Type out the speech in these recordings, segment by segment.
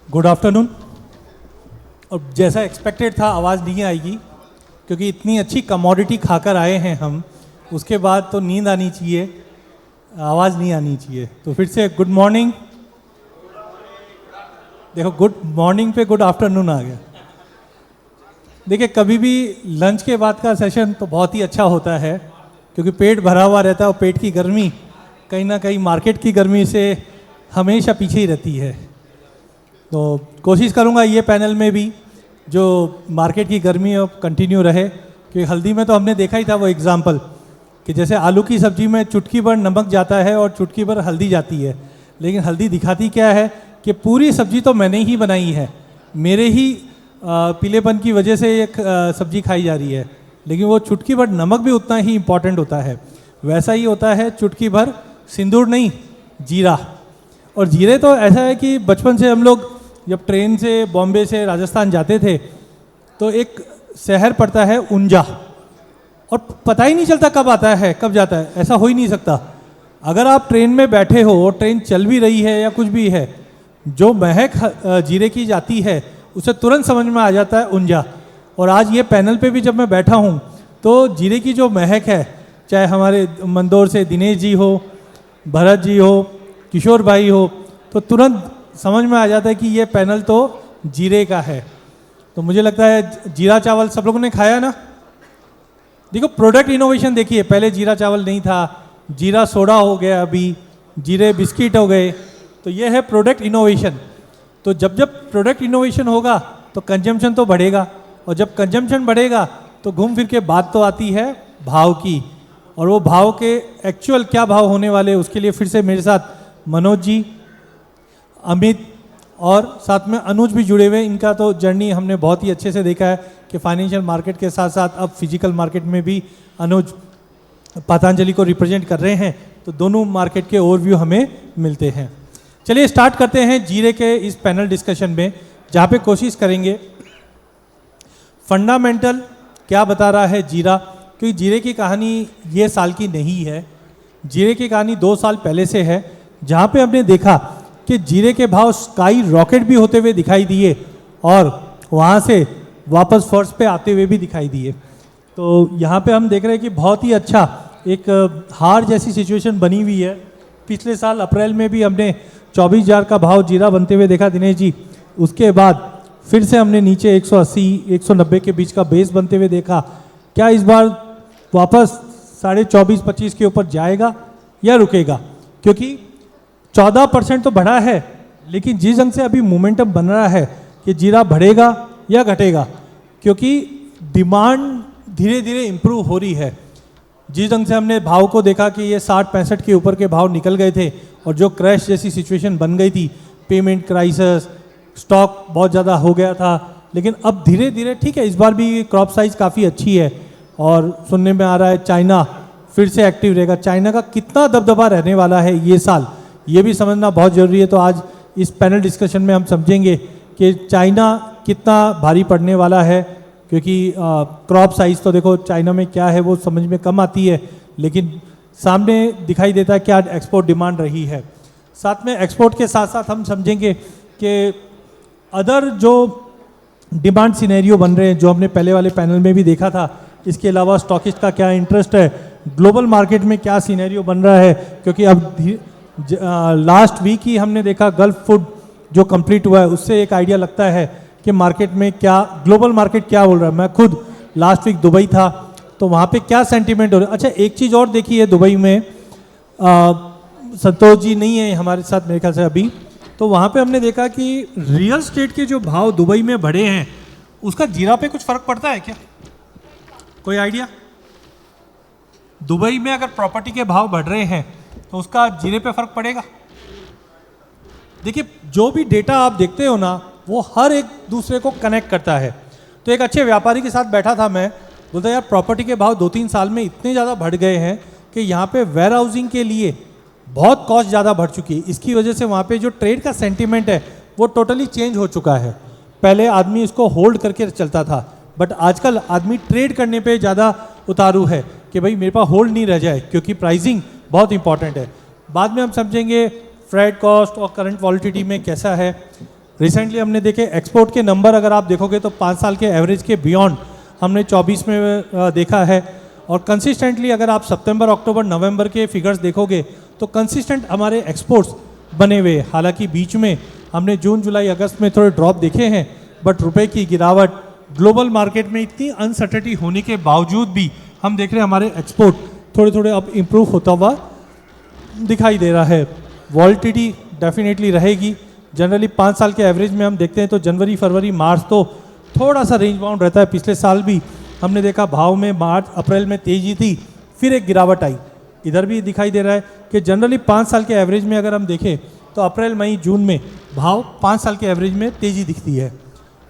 Good afternoon. और जैसा expected था आवाज़ नहीं आएगी, क्योंकि इतनी अच्छी कमोडिटी खाकर आए हैं हम, उसके बाद तो नींद आनी चाहिए, आवाज़ नहीं आनी चाहिए। तो फिर से गुड मॉर्निंग। देखो, गुड मॉर्निंग पे गुड आफ्टरनून आ गया। देखिए, कभी भी लंच के बाद का सेशन तो बहुत ही अच्छा होता है, क्योंकि पेट भरा हुआ रहता है और पेट की गर्मी कहीं ना कहीं मार्केट की गर्मी से हमेशा पीछे ही रहती है। तो कोशिश करूंगा ये पैनल में भी जो मार्केट की गर्मी अब कंटिन्यू रहे, क्योंकि हल्दी में तो हमने देखा ही था वो एग्जाम्पल कि जैसे आलू की सब्जी में चुटकी भर नमक जाता है और चुटकी भर हल्दी जाती है, लेकिन हल्दी दिखाती क्या है कि पूरी सब्जी तो मैंने ही बनाई है, मेरे ही पीलेपन की वजह से एक सब्जी खाई जा रही है, लेकिन वो चुटकी भर नमक भी उतना ही इम्पॉर्टेंट होता है। वैसा ही होता है चुटकी भर सिंदूर नहीं, जीरा। और जीरे तो ऐसा है कि बचपन से हम लोग जब ट्रेन से बॉम्बे से राजस्थान जाते थे तो एक शहर पड़ता है ऊंझा, और पता ही नहीं चलता कब आता है कब जाता है, ऐसा हो ही नहीं सकता। अगर आप ट्रेन में बैठे हो और ट्रेन चल भी रही है या कुछ भी है, जो महक जीरे की जाती है उसे तुरंत समझ में आ जाता है ऊंझा। और आज ये पैनल पे भी जब मैं बैठा हूँ तो जीरे की जो महक है, चाहे हमारे मंदौर से दिनेश जी हो, भरत जी हो, किशोर भाई हो, तो तुरंत समझ में आ जाता है कि ये पैनल तो जीरे का है। तो मुझे लगता है जीरा चावल सब लोगों ने खाया ना। देखो, प्रोडक्ट इनोवेशन देखिए, पहले जीरा चावल नहीं था, जीरा सोडा हो गया, अभी जीरे बिस्किट हो गए, तो ये है प्रोडक्ट इनोवेशन। तो जब जब प्रोडक्ट इनोवेशन होगा तो कंजम्पशन तो बढ़ेगा, और जब कंजम्पशन बढ़ेगा तो घूम फिर के बात तो आती है भाव की, और वो भाव के एक्चुअल क्या भाव होने वाले, उसके लिए फिर से मेरे साथ मनोज जी, अमित और साथ में अनुज भी जुड़े हुए। इनका तो जर्नी हमने बहुत ही अच्छे से देखा है कि फाइनेंशियल मार्केट के साथ साथ अब फिजिकल मार्केट में भी अनुज पतंजलि को रिप्रेजेंट कर रहे हैं, तो दोनों मार्केट के ओवरव्यू हमें मिलते हैं। चलिए स्टार्ट करते हैं जीरे के इस पैनल डिस्कशन में, जहाँ पे कोशिश करेंगे फंडामेंटल क्या बता रहा है जीरा, क्योंकि जीरे की कहानी ये साल की नहीं है, जीरे की कहानी 2 साल पहले से है, जहाँ पे हमने देखा कि जीरे के भाव स्काई रॉकेट भी होते हुए दिखाई दिए और वहाँ से वापस फर्श पे आते हुए भी दिखाई दिए। तो यहाँ पे हम देख रहे हैं कि बहुत ही अच्छा एक हार जैसी सिचुएशन बनी हुई है। पिछले साल अप्रैल में भी हमने 24,000 का भाव जीरा बनते हुए देखा दिनेश जी, उसके बाद फिर से हमने नीचे 180-190 के बीच का बेस बनते हुए देखा। क्या इस बार वापस 24.5-25 के ऊपर जाएगा या रुकेगा? क्योंकि 14% तो बढ़ा है, लेकिन जिस ढंग से अभी मोमेंटम बन रहा है कि जीरा बढ़ेगा या घटेगा, क्योंकि डिमांड धीरे धीरे इम्प्रूव हो रही है। जिस ढंग से हमने भाव को देखा कि ये 60-65 के ऊपर के भाव निकल गए थे, और जो क्रैश जैसी सिचुएशन बन गई थी, पेमेंट क्राइसिस, स्टॉक बहुत ज़्यादा हो गया था, लेकिन अब धीरे धीरे ठीक है, इस बार भी क्रॉप साइज काफ़ी अच्छी है, और सुनने में आ रहा है चाइना फिर से एक्टिव रहेगा। चाइना का कितना दबदबा रहने वाला है ये साल, ये भी समझना बहुत ज़रूरी है। तो आज इस पैनल डिस्कशन में हम समझेंगे कि चाइना कितना भारी पड़ने वाला है, क्योंकि क्रॉप साइज़ तो देखो चाइना में क्या है वो समझ में कम आती है, लेकिन सामने दिखाई देता है क्या एक्सपोर्ट डिमांड रही है। साथ में एक्सपोर्ट के साथ साथ हम समझेंगे कि अदर जो डिमांड सिनेरियो बन रहे हैं, जो हमने पहले वाले पैनल में भी देखा था, इसके अलावा स्टॉकिस्ट का क्या इंटरेस्ट है, ग्लोबल मार्केट में क्या सिनेरियो बन रहा है, क्योंकि अब लास्ट वीक ही हमने देखा गल्फ फूड जो कंप्लीट हुआ है, उससे एक आइडिया लगता है कि मार्केट में क्या, ग्लोबल मार्केट क्या बोल रहा है। मैं खुद लास्ट वीक दुबई था, तो वहाँ पे क्या सेंटीमेंट हो रहा है। अच्छा, एक चीज़ और देखी है दुबई में, संतोष जी नहीं है हमारे साथ मेरे ख्याल से अभी, तो वहाँ पे हमने देखा कि रियल स्टेट के जो भाव दुबई में बढ़े हैं, उसका जीरा पे कुछ फ़र्क पड़ता है क्या? कोई आइडिया? दुबई में अगर प्रॉपर्टी के भाव बढ़ रहे हैं तो उसका जीरे पे फर्क पड़ेगा? देखिए, जो भी डेटा आप देखते हो ना, वो हर एक दूसरे को कनेक्ट करता है। तो एक अच्छे व्यापारी के साथ बैठा था मैं, बोलता यार प्रॉपर्टी के भाव 2-3 साल में इतने ज़्यादा बढ़ गए हैं कि यहाँ पे वेयर हाउसिंग के लिए बहुत कॉस्ट ज़्यादा बढ़ चुकी है। इसकी वजह से वहाँ पे जो ट्रेड का सेंटीमेंट है वो टोटली चेंज हो चुका है। पहले आदमी इसको होल्ड करके चलता था, बट आजकल आदमी ट्रेड करने पे ज़्यादा उतारू है कि भाई मेरे पास होल्ड नहीं रह जाए, क्योंकि प्राइसिंग बहुत इंपॉर्टेंट है। बाद में हम समझेंगे फ्रेट कॉस्ट और करंट वॉलिटिलिटी में कैसा है। रिसेंटली हमने देखे एक्सपोर्ट के नंबर अगर आप देखोगे तो 5 साल के एवरेज के बियॉन्ड हमने 24 में देखा है। और कंसिस्टेंटली अगर आप सितंबर, अक्टूबर, नवंबर के फिगर्स देखोगे तो कंसिस्टेंट हमारे एक्सपोर्ट्स बने हुए। हालांकि बीच में हमने जून, जुलाई, अगस्त में थोड़े ड्रॉप देखे हैं, बट रुपए की गिरावट, ग्लोबल मार्केट में इतनी अनसर्टेनिटी होने के बावजूद भी हम देख रहे हैं हमारे एक्सपोर्ट थोड़े थोड़े अब इम्प्रूव होता हुआ दिखाई दे रहा है। वॉल्टिलिटी डेफिनेटली रहेगी। जनरली 5 साल के एवरेज में हम देखते हैं तो जनवरी, फरवरी, मार्च तो थोड़ा सा रेंज बाउंड रहता है। पिछले साल भी हमने देखा भाव में मार्च, अप्रैल में तेजी थी, फिर एक गिरावट आई। इधर भी दिखाई दे रहा है कि जनरली 5 साल के एवरेज में अगर हम देखें तो अप्रैल, मई, जून में भाव 5 साल के एवरेज में तेजी दिखती है।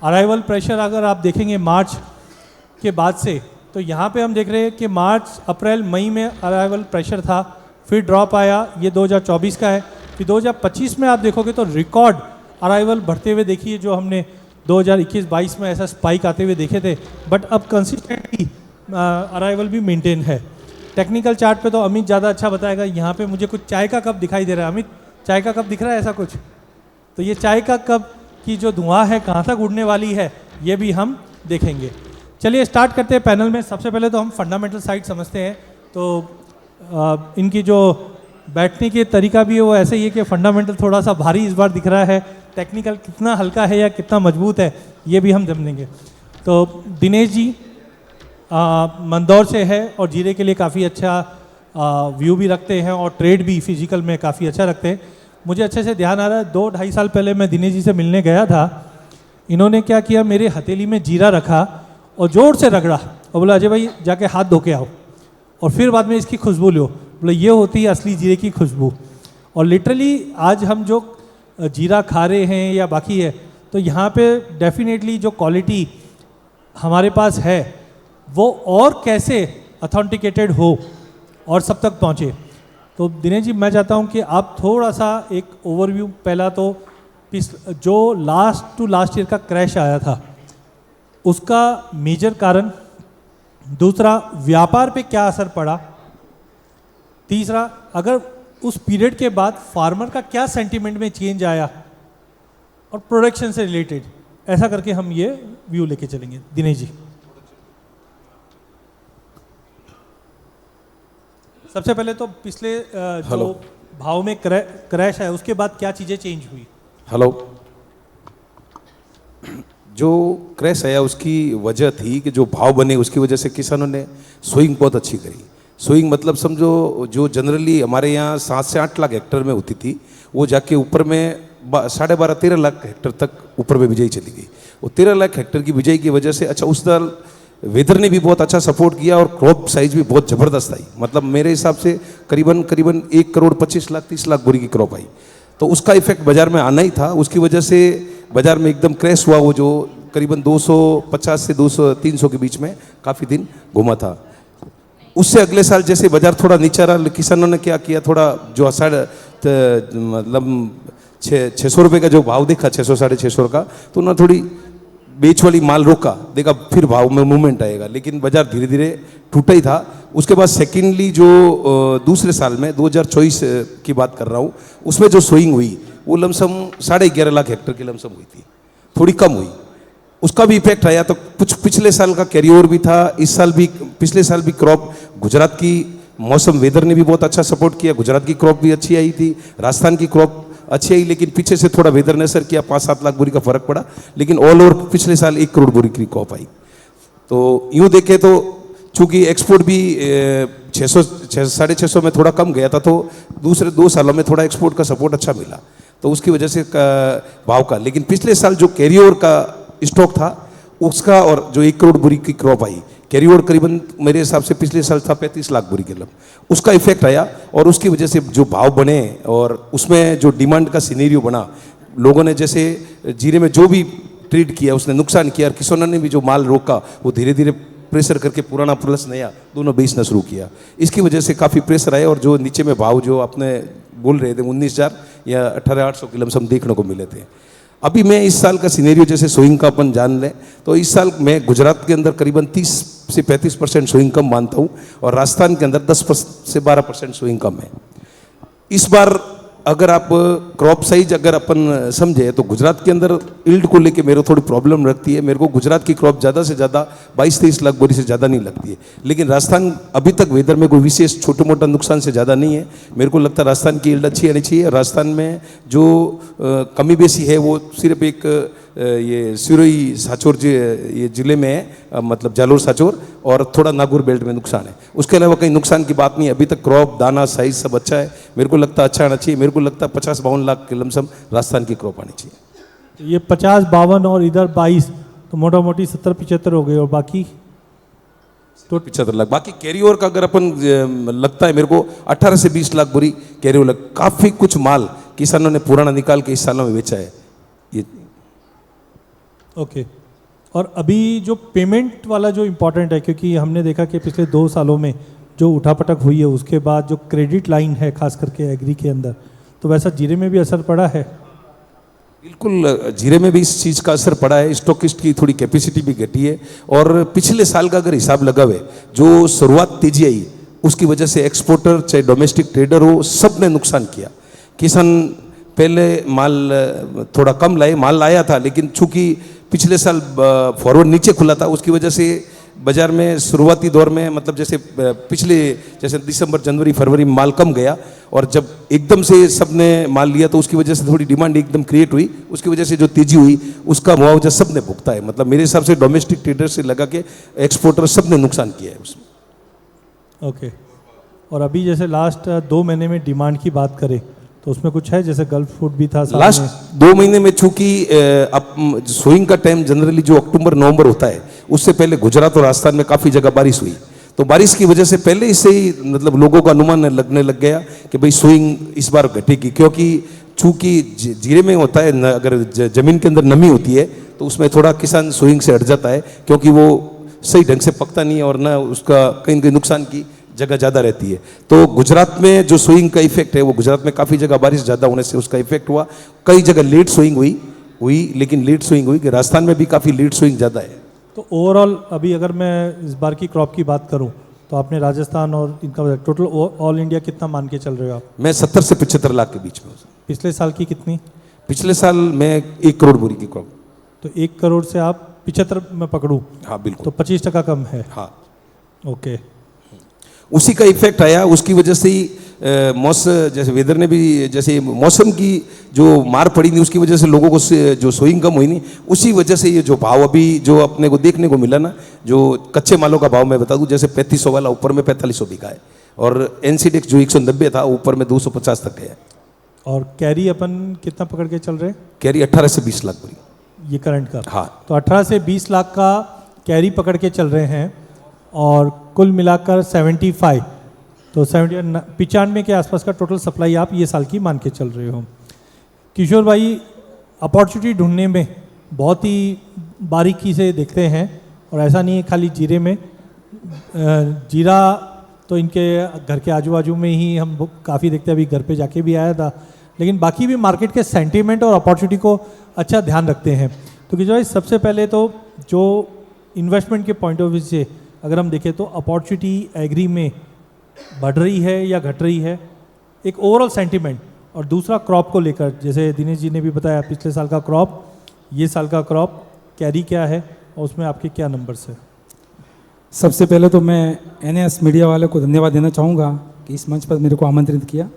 अराइवल प्रेशर अगर आप देखेंगे मार्च के बाद से, तो यहाँ पे हम देख रहे हैं कि मार्च, अप्रैल, मई में अराइवल प्रेशर था, फिर ड्रॉप आया। ये 2024 का है। फिर 2025 में आप देखोगे तो रिकॉर्ड अराइवल बढ़ते हुए देखिए, जो हमने 2021-22 में ऐसा स्पाइक आते हुए देखे थे, बट अब कंसिस्टेंटली अराइवल भी मेंटेन है। टेक्निकल चार्ट पे तो अमित ज़्यादा अच्छा बताएगा। यहाँ पे मुझे कुछ चाय का कप दिखाई दे रहा है। अमित, चाय का कप दिख रहा है ऐसा कुछ? तो ये चाय का कप की जो धुआं है कहाँ तक उड़ने वाली है ये भी हम देखेंगे। चलिए स्टार्ट करते हैं पैनल में। सबसे पहले तो हम फंडामेंटल साइड समझते हैं। तो इनकी जो बैठने के तरीका भी है वो ऐसे ही है कि फंडामेंटल थोड़ा सा भारी इस बार दिख रहा है, टेक्निकल कितना हल्का है या कितना मजबूत है ये भी हम समझेंगे। तो दिनेश जी मंदौर से है और जीरे के लिए काफ़ी अच्छा व्यू भी रखते हैं और ट्रेड भी फिजिकल में काफ़ी अच्छा रखते हैं। मुझे अच्छे से ध्यान आ रहा है 2-2.5 साल पहले मैं दिनेश जी से मिलने गया था। इन्होंने क्या किया, मेरे हथेली में जीरा रखा और ज़ोर से रगड़ा और बोला अजय भाई जाके हाथ धो के आओ और फिर बाद में इसकी खुशबू लो। बोले ये होती है असली जीरे की खुशबू। और लिटरली आज हम जो जीरा खा रहे हैं या बाकी है, तो यहाँ पे डेफिनेटली जो क्वालिटी हमारे पास है वो और कैसे अथेंटिकेटेड हो और सब तक पहुँचे। तो दिनेश जी मैं चाहता हूँ कि आप थोड़ा सा एक ओवरव्यू, पहला तो जो लास्ट टू लास्ट ईयर का क्रैश आया था उसका मेजर कारण, दूसरा व्यापार पे क्या असर पड़ा, तीसरा अगर उस पीरियड के बाद फार्मर का क्या सेंटीमेंट में चेंज आया, और प्रोडक्शन से रिलेटेड, ऐसा करके हम ये व्यू लेके चलेंगे। दिनेश जी सबसे पहले तो पिछले जो भाव में क्रैश है उसके बाद क्या चीज़ें चेंज हुई? हेलो, जो क्रैश आया उसकी वजह थी कि जो भाव बने उसकी वजह से किसानों ने सोइंग बहुत अच्छी करी। सोइंग मतलब समझो जो जनरली हमारे यहाँ 7 से 8 लाख हेक्टर में होती थी वो जाके ऊपर में 12.5-13 लाख हेक्टर तक ऊपर में बिजाई चली गई। वो 13 लाख हेक्टर की बिजाई की वजह से अच्छा उस साल वेदर ने भी बहुत अच्छा सपोर्ट किया और क्रॉप साइज भी बहुत ज़बरदस्त आई। मतलब मेरे हिसाब से करीबन 1,25,30,00,000 बोरी की क्रॉप आई। तो उसका इफेक्ट बाजार में आना ही था। उसकी वजह से बाजार में एकदम क्रैश हुआ। वो जो करीबन 250 से 200-300 के बीच में काफ़ी दिन घुमा था। उससे अगले साल जैसे बाजार थोड़ा नीचा रहा, किसानों ने क्या किया, थोड़ा जो मतलब 600 रुपये का जो भाव देखा, 600-650 का, तो उन्होंने थोड़ी बेच वाली माल रोका, देखा फिर भाव में मूवमेंट आएगा, लेकिन बाजार धीरे धीरे टूटा ही था। उसके बाद सेकेंडली जो दूसरे साल में 2024 की बात कर रहा हूँ, उसमें जो सोइंग हुई वो लमसम 11.5 लाख हेक्टर की लमसम हुई थी, थोड़ी कम हुई। उसका भी इफेक्ट आया। तो कुछ पिछले साल का कैरी ओवर भी था, इस साल भी, पिछले साल भी क्रॉप, गुजरात की मौसम वेदर ने भी बहुत अच्छा सपोर्ट किया, गुजरात की क्रॉप भी अच्छी आई थी, राजस्थान की क्रॉप अच्छी आई, लेकिन पीछे से थोड़ा वेदर ने असर किया, 5-7 लाख बोरी का फर्क पड़ा, लेकिन ऑल ओवर पिछले साल 1 करोड़ बोरी की क्रॉप आई। तो यूँ देखें तो चूँकि एक्सपोर्ट भी 600-650 में थोड़ा कम गया था, तो दूसरे 2 सालों में थोड़ा एक्सपोर्ट का सपोर्ट अच्छा मिला, तो उसकी वजह से भाव का। लेकिन पिछले साल जो कैरी ओवर का स्टॉक था उसका, और जो 1 करोड़ बोरी की क्रॉप आई, कैरी ओवर करीबन मेरे हिसाब से पिछले साल था 35 लाख बोरी के लम, उसका इफेक्ट आया और उसकी वजह से जो भाव बने और उसमें जो डिमांड का सिनेरियो बना, लोगों ने जैसे जीरे में जो भी ट्रेड किया उसने नुकसान किया, और किसानों ने भी जो माल रोका वो धीरे धीरे प्रेशर करके पुराना प्लस नया दोनों बेचना शुरू किया। इसकी वजह से काफ़ी प्रेशर आया और जो नीचे में भाव जो आपने बोल रहे थे 19,000 या 18,800 के लमसम देखने को मिले थे। अभी मैं इस साल का सिनेरियो जैसे सोइंग का अपन जान लें तो इस साल मैं गुजरात के अंदर करीबन 30 से 35% सोइंग कम मानता हूँ और राजस्थान के अंदर 10 से 12% सोइंग कम है। इस बार अगर आप क्रॉप साइज अगर अपन समझे तो गुजरात के अंदर ईल्ड को लेके मेरे को थोड़ी प्रॉब्लम लगती है। मेरे को गुजरात की क्रॉप ज़्यादा से ज़्यादा 22-23 लाख बोरी से ज़्यादा नहीं लगती है। लेकिन राजस्थान अभी तक वेदर में कोई विशेष छोटे मोटा नुकसान से ज़्यादा नहीं है। मेरे को लगता है राजस्थान की ईल्ड अच्छी आनी चाहिए। राजस्थान में जो कमी बेसी है वो सिर्फ एक ये सिरोही साचोर ये ज़िले में है, मतलब जालोर साचोर, और थोड़ा नागौर बेल्ट में नुकसान है। उसके अलावा कहीं नुकसान की बात नहीं है। अभी तक क्रॉप दाना साइज सब अच्छा है। मेरे को लगता है अच्छा आना चाहिए। मेरे को लगता है 50-52 लाख के लमसम राजस्थान की क्रॉप आनी चाहिए। ये 50-52 और इधर 22, तो मोटा मोटी 70-75 हो गए, और बाकी तो 75 लाख। बाकी कैरी ओवर का अगर अपन लगता है मेरे को 18 से 20 लाख बोरी कैरी ओवर काफ़ी कुछ माल किसानों ने पुराना निकाल के इस सालों में बेचा है ये। ओके। और अभी जो पेमेंट वाला जो इम्पोर्टेंट है, क्योंकि हमने देखा कि पिछले 2 सालों में जो उठापटक हुई है उसके बाद जो क्रेडिट लाइन है खास करके एग्री के अंदर, तो वैसा जीरे में भी असर पड़ा है? बिल्कुल, जीरे में भी इस चीज़ का असर पड़ा है। स्टॉकिस्ट की थोड़ी कैपेसिटी भी घटी है। और पिछले साल का अगर हिसाब लगावे, जो शुरुआत तेजी आई उसकी वजह से एक्सपोर्टर चाहे डोमेस्टिक ट्रेडर हो सब ने नुकसान किया। किसान पहले माल थोड़ा कम लाए, माल लाया था, लेकिन चूंकि पिछले साल फॉरवर्ड नीचे खुला था उसकी वजह से बाजार में शुरुआती दौर में, मतलब जैसे पिछले जैसे दिसंबर जनवरी फरवरी में माल कम गया, और जब एकदम से सब ने माल लिया तो उसकी वजह से थोड़ी डिमांड एकदम क्रिएट हुई। उसकी वजह से जो तेजी हुई उसका मुआवजा सब ने भुगता है। मतलब मेरे हिसाब से डोमेस्टिक ट्रेडर से लगा के एक्सपोर्टर सब ने नुकसान किया है उसमें। ओके। और अभी जैसे लास्ट 2 महीने में डिमांड की बात करें तो उसमें कुछ है? जैसे गल्फ फूड भी था लास्ट 2 महीने में, चूंकि अब सोइंग का टाइम जनरली जो अक्टूबर नवंबर होता है, उससे पहले गुजरात और राजस्थान में काफ़ी जगह बारिश हुई। तो बारिश की वजह से पहले इससे ही मतलब लोगों का अनुमान लगने लग गया कि भाई सोइंग इस बार घटेगी, क्योंकि चूंकि जीरे में होता है अगर जमीन के अंदर नमी होती है तो उसमें थोड़ा किसान सोइंग से हट जाता है, क्योंकि वो सही ढंग से पकता नहीं है और ना उसका कहीं कहीं नुकसान की जगह ज़्यादा रहती है। तो गुजरात में जो सोइंग का इफेक्ट है वो गुजरात में काफ़ी जगह बारिश ज़्यादा होने से उसका इफेक्ट हुआ। कई जगह लेट सोइंग हुई लेकिन लेट सोइंग हुई कि राजस्थान में भी काफ़ी लेट सोइंग ज़्यादा है। तो ओवरऑल अभी अगर मैं इस बार की क्रॉप की बात करूं तो आपने राजस्थान और इनका टोटल ऑल इंडिया कितना मान के चल रहे हो आप? मैं 70 से 75 लाख के बीच में हूँ। पिछले साल की कितनी? पिछले साल मैं 1 करोड़ बोरी की क्रॉप। तो 1 करोड़ से आप 75 में पकड़ूं? हाँ बिल्कुल। तो 25% कम है। हाँ ओके। उसी का इफेक्ट आया। उसकी वजह से ही मौसम जैसे वेदर ने भी जैसे मौसम की जो मार पड़ी नहीं उसकी वजह से लोगों को जो सोइंग कम हुई नहीं, उसी वजह से ये जो भाव अभी जो अपने को देखने को मिला ना, जो कच्चे मालों का भाव मैं बता दूं, जैसे 3500 वाला ऊपर में 4500 बिका है, और एनसीडेक्स जो 190 था ऊपर में 250 तक गया है। और कैरी अपन कितना पकड़ के चल रहे हैं? कैरी 18 से 20 लाख बोरी ये करंट का? हाँ। तो 18 से 20 लाख का कैरी पकड़ के चल रहे हैं, और कुल मिलाकर 75, तो 95 के आसपास का टोटल सप्लाई आप ये साल की मान के चल रहे हो। किशोर भाई, अपॉर्चुनिटी ढूंढने में बहुत ही बारीकी से देखते हैं, और ऐसा नहीं है खाली जीरे में। जीरा तो इनके घर के आजू बाजू में ही हम काफ़ी देखते हैं, अभी घर पे जाके भी आया था, लेकिन बाकी भी मार्केट के सेंटीमेंट और अपॉर्चुनिटी को अच्छा ध्यान रखते हैं। तो किशोर भाई, सबसे पहले तो जो इन्वेस्टमेंट के पॉइंट ऑफ व्यू से अगर हम देखें तो अपॉर्चुनिटी एग्री में बढ़ रही है या घट रही है, एक ओवरऑल सेंटीमेंट, और दूसरा क्रॉप को लेकर, जैसे दिनेश जी ने भी बताया पिछले साल का क्रॉप, ये साल का क्रॉप कैरी क्या है और उसमें आपके क्या नंबर्स है? सबसे पहले तो मैं एनएस मीडिया वाले को धन्यवाद देना चाहूँगा कि इस मंच पर मेरे को आमंत्रित किया।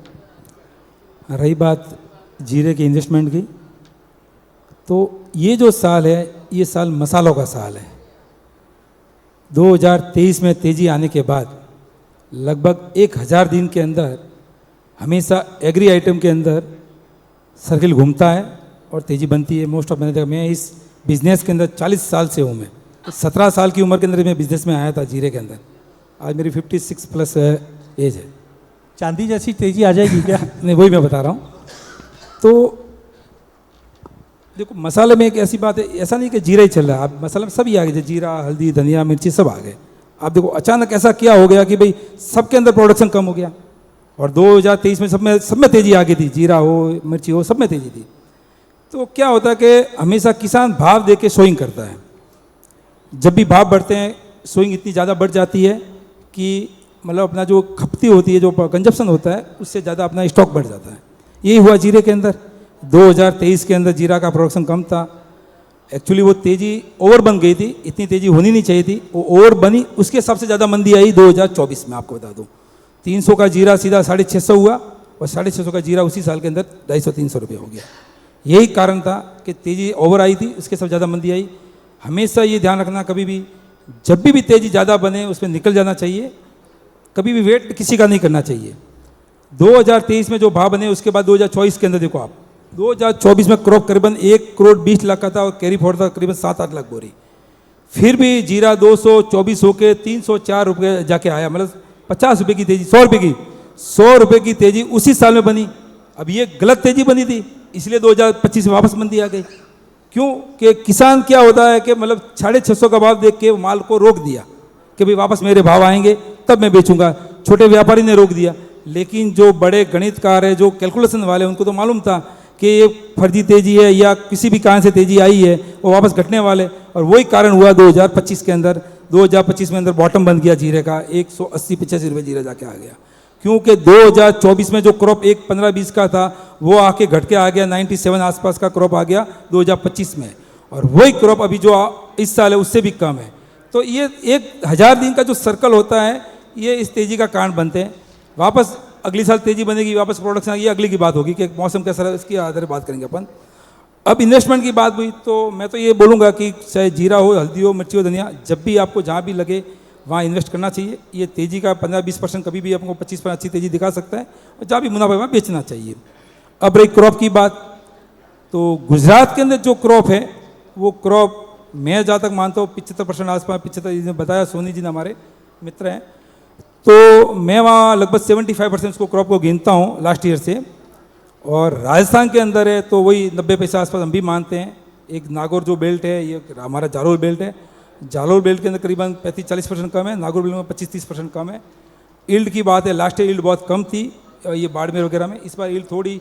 रही बात जीरे के इन्वेस्टमेंट की, तो ये जो साल है ये साल मसालों का साल है। 2023 में तेज़ी आने के बाद लगभग 1000 दिन के अंदर हमेशा एग्री आइटम के अंदर सर्किल घूमता है और तेज़ी बनती है। मोस्ट ऑफ मैंने देखा, मैं इस बिज़नेस के अंदर 40 साल से हूँ। मैं 17 साल की उम्र के अंदर मैं बिज़नेस में आया था जीरे के अंदर। आज मेरी 56 प्लस एज है। चांदी जैसी तेज़ी आ जाएगी क्या? नहीं, वही मैं बता रहा हूँ। तो देखो, मसाले में एक ऐसी बात है, ऐसा नहीं कि जीरा ही चल रहा है, आप मसाले में सभी आ गए, जीरा, हल्दी, धनिया, मिर्ची सब आ गए। आप देखो अचानक ऐसा क्या हो गया कि भाई सबके अंदर प्रोडक्शन कम हो गया, और 2023 में सब में तेज़ी आ गई थी, जीरा हो, मिर्ची हो, सब में तेज़ी थी। तो क्या होता है कि हमेशा किसान भाव दे के सोइंग करता है। जब भी भाव बढ़ते हैं सोइंग इतनी ज़्यादा बढ़ जाती है कि मतलब अपना जो खपती होती है, जो कंजप्शन होता है, उससे ज़्यादा अपना स्टॉक बढ़ जाता है। यही हुआ जीरे के अंदर। 2023 के अंदर जीरा का प्रोडक्शन कम था। एक्चुअली वो तेज़ी ओवर बन गई थी, इतनी तेज़ी होनी नहीं चाहिए थी, वो ओवर बनी। उसके हिसाब से ज़्यादा मंदी आई 2024 में। आपको बता दूँ 300 का जीरा सीधा 650 हुआ, और 650 का जीरा उसी साल के अंदर 250-300 रुपये हो गया। यही कारण था कि तेज़ी ओवर आई थी, उसके सब ज़्यादा मंदी आई। हमेशा ये ध्यान रखना, कभी भी जब भी तेज़ी ज़्यादा बने उसमें निकल जाना चाहिए, कभी भी वेट किसी का नहीं करना चाहिए। 2023 में जो भाव बने, उसके बाद 2024 के अंदर देखो आप, 2024 में क्रॉप करीबन 1 करोड़ 20 लाख का था और कैरी फॉरवर्ड था करीबन 7-8 लाख बोरी। फिर भी जीरा 224 होके 304 रुपये जाके आया, मतलब 50 रुपये की तेज़ी, 100 रुपये की तेज़ी उसी साल में बनी। अब ये गलत तेज़ी बनी थी, इसलिए 2025 में वापस मंदी आ गई। क्यों? कि किसान क्या होता है कि मतलब 650 का भाव देख के माल को रोक दिया कि भाई वापस मेरे भाव आएंगे तब मैं बेचूंगा। छोटे व्यापारी ने रोक दिया, लेकिन जो बड़े गणितकार है, जो कैलकुलेशन वाले, उनको तो मालूम था कि ये फर्जी तेज़ी है या किसी भी कारण से तेज़ी आई है, वो वापस घटने वाले। और वही कारण हुआ 2025 के अंदर। 2025 में अंदर बॉटम बन गया जीरे का, 180-85 रुपये जीरा जाके आ गया। क्योंकि 2024 में जो क्रॉप 15-20 का था वो आके घट के आ गया 97 आसपास का क्रॉप आ गया 2025 में, और वही क्रॉप अभी जो इस साल है उससे भी कम है। तो ये 1000 दिन का जो सर्कल होता है, ये इस तेज़ी का कारण बनते हैं। वापस अगली साल तेज़ी बनेगी, वापस प्रोडक्शन, ये अगली की बात होगी कि मौसम कैसा रहा, इसके आधार पर बात करेंगे अपन। अब इन्वेस्टमेंट की बात हुई तो मैं तो ये बोलूँगा कि चाहे जीरा हो, हल्दी हो, मिर्ची हो, धनिया, जब भी आपको जहाँ भी लगे वहाँ इन्वेस्ट करना चाहिए। ये तेज़ी का 15-20% कभी भी आपको 25% अच्छी तेज़ी दिखा सकता है, और जहाँ भी मुनाफा वहाँ बेचना चाहिए। अब रही क्रॉप की बात, तो गुजरात के अंदर जो क्रॉप है वो क्रॉप मैं जहाँ तक मानता हूँ 75% आसपास, 75 जिसने बताया, सोनी जी ने हमारे मित्र हैं, तो मैं वहाँ लगभग 75% उसको क्रॉप को गिनता हूँ लास्ट ईयर से। और राजस्थान के अंदर है तो वही 90 पैसे आसपास हम भी मानते हैं। एक नागौर जो बेल्ट है, ये हमारा जालोर बेल्ट है, जालोर बेल्ट के अंदर करीबन 35-40% कम है, नागौर बेल्ट में 25-30% कम है। ईल्ड की बात है, लास्ट ईयर ईल्ड बहुत कम थी ये बाड़मेर वगैरह में, इस बार ईल्ड थोड़ी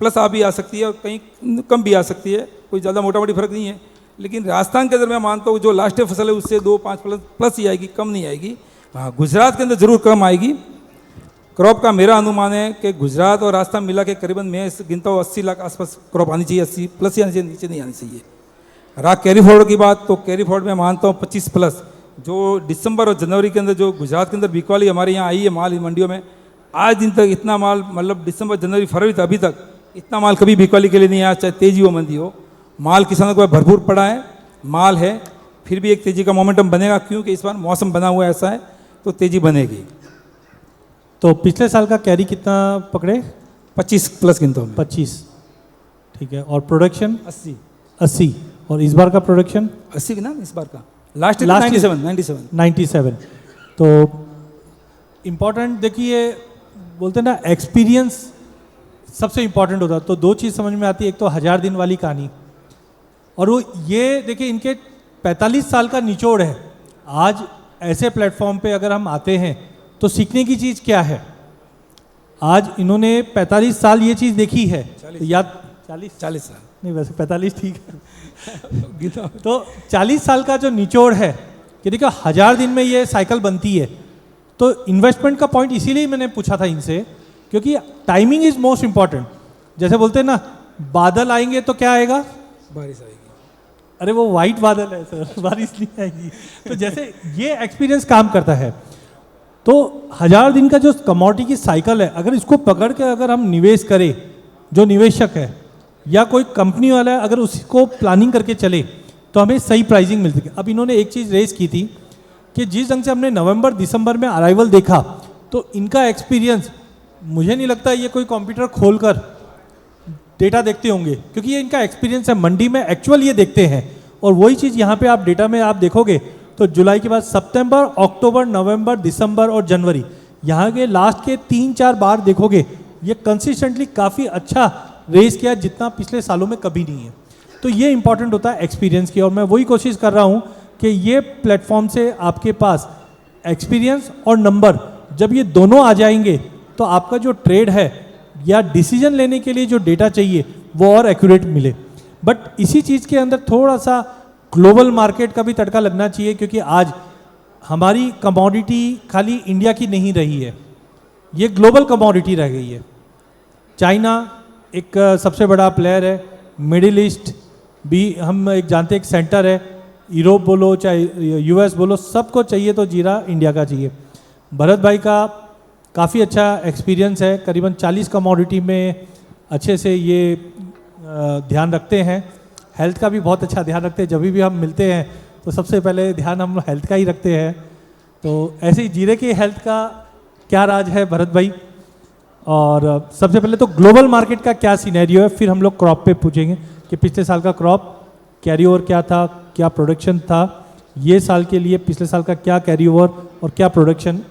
प्लस आ भी आ सकती है और कहीं कम भी आ सकती है, कोई ज़्यादा मोटा मोटी फर्क नहीं है। लेकिन राजस्थान के अंदर मैं मानता हूँ जो लास्ट ईयर फसल है उससे 2-5 प्लस ही आएगी, कम नहीं आएगी। हाँ, गुजरात के अंदर ज़रूर कम आएगी। क्रॉप का मेरा अनुमान है कि गुजरात और राजस्थान मिला के करीबन मैं गिनता हूँ 80 लाख आसपास क्रॉप आनी चाहिए, 80 प्लस ही आनी चाहिए, नीचे नहीं आनी चाहिए। रहा कैरी फॉरवर्ड की बात, तो कैरी फॉरवर्ड में मानता हूँ 25 प्लस। जो दिसंबर और जनवरी के अंदर जो गुजरात के अंदर बिकवाली हमारे यहाँ आई है माल मंडियों में, आज दिन तक इतना माल, मतलब दिसंबर जनवरी फरवरी तक अभी तक इतना माल कभी बिकवाली के लिए नहीं आया, चाहे तेजी हो मंदी हो। माल किसानों को भरपूर पड़ा है, माल है, फिर भी एक तेजी का मोमेंटम बनेगा, क्योंकि इस बार मौसम बना हुआ ऐसा है तो तेजी बनेगी। तो पिछले साल का कैरी कितना पकड़े? 25 प्लस गिनता हूँ। 25, ठीक है। और प्रोडक्शन 80 और इस बार का प्रोडक्शन 80 ना, इस बार का लास्ट 97। तो इम्पॉर्टेंट देखिए, बोलते हैं ना एक्सपीरियंस सबसे इम्पॉर्टेंट होता है। तो दो चीज़ समझ में आती है, एक तो 1000 दिन वाली कहानी, और वो ये देखिए इनके 45 साल का निचोड़ है। आज ऐसे प्लेटफॉर्म पे अगर हम आते हैं तो सीखने की चीज़ क्या है? आज इन्होंने 45 साल ये चीज़ देखी है, तो याद 40 साल नहीं, वैसे 45 ठीक है तो 40 साल का जो निचोड़ है कि देखो 1000 दिन में ये साइकिल बनती है। तो इन्वेस्टमेंट का पॉइंट इसीलिए मैंने पूछा था इनसे, क्योंकि टाइमिंग इज मोस्ट इम्पॉर्टेंट। जैसे बोलते हैं ना, बादल आएंगे तो क्या आएगा? बारिश आएगी। अरे वो वाइट बादल है सर, बारिश नहीं आएगी। तो जैसे ये एक्सपीरियंस काम करता है। तो 1000 दिन का जो कमोडिटी की साइकिल है, अगर इसको पकड़ के अगर हम निवेश करें, जो निवेशक है या कोई कंपनी वाला है, अगर उसको प्लानिंग करके चले तो हमें सही प्राइसिंग मिलती है। अब इन्होंने एक चीज़ रेज की थी कि जिस ढंग से हमने नवंबर दिसंबर में अराइवल देखा, तो इनका एक्सपीरियंस, मुझे नहीं लगता ये कोई कंप्यूटर खोलकर डेटा देखते होंगे, क्योंकि ये इनका एक्सपीरियंस है, मंडी में एक्चुअल ये देखते हैं। और वही चीज़ यहाँ पे आप डेटा में आप देखोगे तो जुलाई के बाद सितंबर, अक्टूबर, नवंबर, दिसंबर और जनवरी, यहाँ के लास्ट के 3-4 बार देखोगे ये कंसिस्टेंटली काफ़ी अच्छा रेस किया, जितना पिछले सालों में कभी नहीं है। तो ये इंपॉर्टेंट होता है एक्सपीरियंस की, और मैं वही कोशिश कर रहा हूँ कि ये प्लेटफॉर्म से आपके पास एक्सपीरियंस और नंबर जब ये दोनों आ जाएंगे तो आपका जो ट्रेड है या डिसीजन लेने के लिए जो डेटा चाहिए वो और एक्यूरेट मिले। बट इसी चीज़ के अंदर थोड़ा सा ग्लोबल मार्केट का भी तड़का लगना चाहिए, क्योंकि आज हमारी कमोडिटी खाली इंडिया की नहीं रही है, ये ग्लोबल कमोडिटी रह गई है। चाइना एक सबसे बड़ा प्लेयर है, मिडिल ईस्ट भी हम एक जानते हैं, एक सेंटर है, यूरोप बोलो चाहे यूएस बोलो, सबको चाहिए तो जीरा इंडिया का चाहिए। भरत भाई का काफ़ी अच्छा एक्सपीरियंस है, करीबन 40 कमोडिटी में अच्छे से ये ध्यान रखते हैं, हेल्थ का भी बहुत अच्छा ध्यान रखते हैं। जब भी हम मिलते हैं तो सबसे पहले ध्यान हम हेल्थ का ही रखते हैं। तो ऐसे ही जीरे की हेल्थ का क्या राज है भरत भाई? और सबसे पहले तो ग्लोबल मार्केट का क्या सिनेरियो है, फिर हम लोग क्रॉप पे पूछेंगे कि पिछले साल का क्रॉप कैरी ओवर क्या था, क्या प्रोडक्शन था, ये साल के लिए पिछले साल का क्या कैरी ओवर और क्या प्रोडक्शन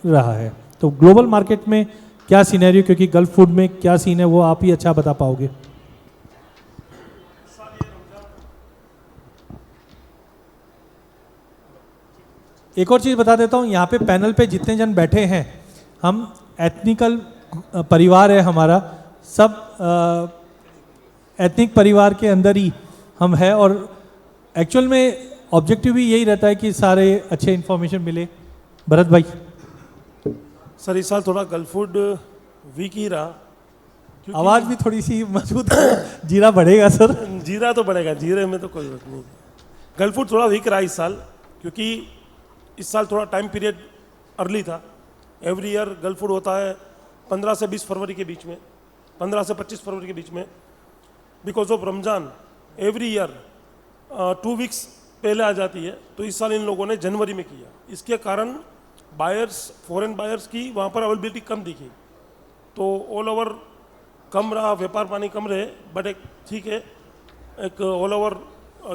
रहा है। तो ग्लोबल मार्केट में क्या सिनेरियो, क्योंकि गल्फ फूड में क्या सीन है वो आप ही अच्छा बता पाओगे। एक और चीज़ बता देता हूँ, यहाँ पे पैनल पे जितने जन बैठे हैं, हम एथनिकल परिवार है हमारा, सब एथनिक परिवार के अंदर ही हम हैं, और एक्चुअल में ऑब्जेक्टिव भी यही रहता है कि सारे अच्छे इन्फॉर्मेशन मिले। भरत भाई। सर इस साल थोड़ा गल्फ फूड वीक ही रहा, आवाज़ भी थोड़ी सी मजबूत जीरा बढ़ेगा सर। जीरा तो बढ़ेगा, जीरे में तो कोई बात नहीं। गल्फ फूड थोड़ा वीक रहा इस साल, क्योंकि इस साल थोड़ा टाइम पीरियड अर्ली था। एवरी ईयर गल्फ फूड होता है 15 से 20 फरवरी के बीच में, 15 से 25 फरवरी के बीच में। Because of Ramzan every year 2 weeks पहले आ जाती है, तो इस साल इन लोगों ने जनवरी में किया। इसके कारण बायर्स, फॉरेन बायर्स की वहाँ पर अवेलेबिलिटी कम दिखी, तो ऑल ओवर कम रहा, व्यापार पानी कम रहे, बट एक ठीक है, एक ऑल ओवर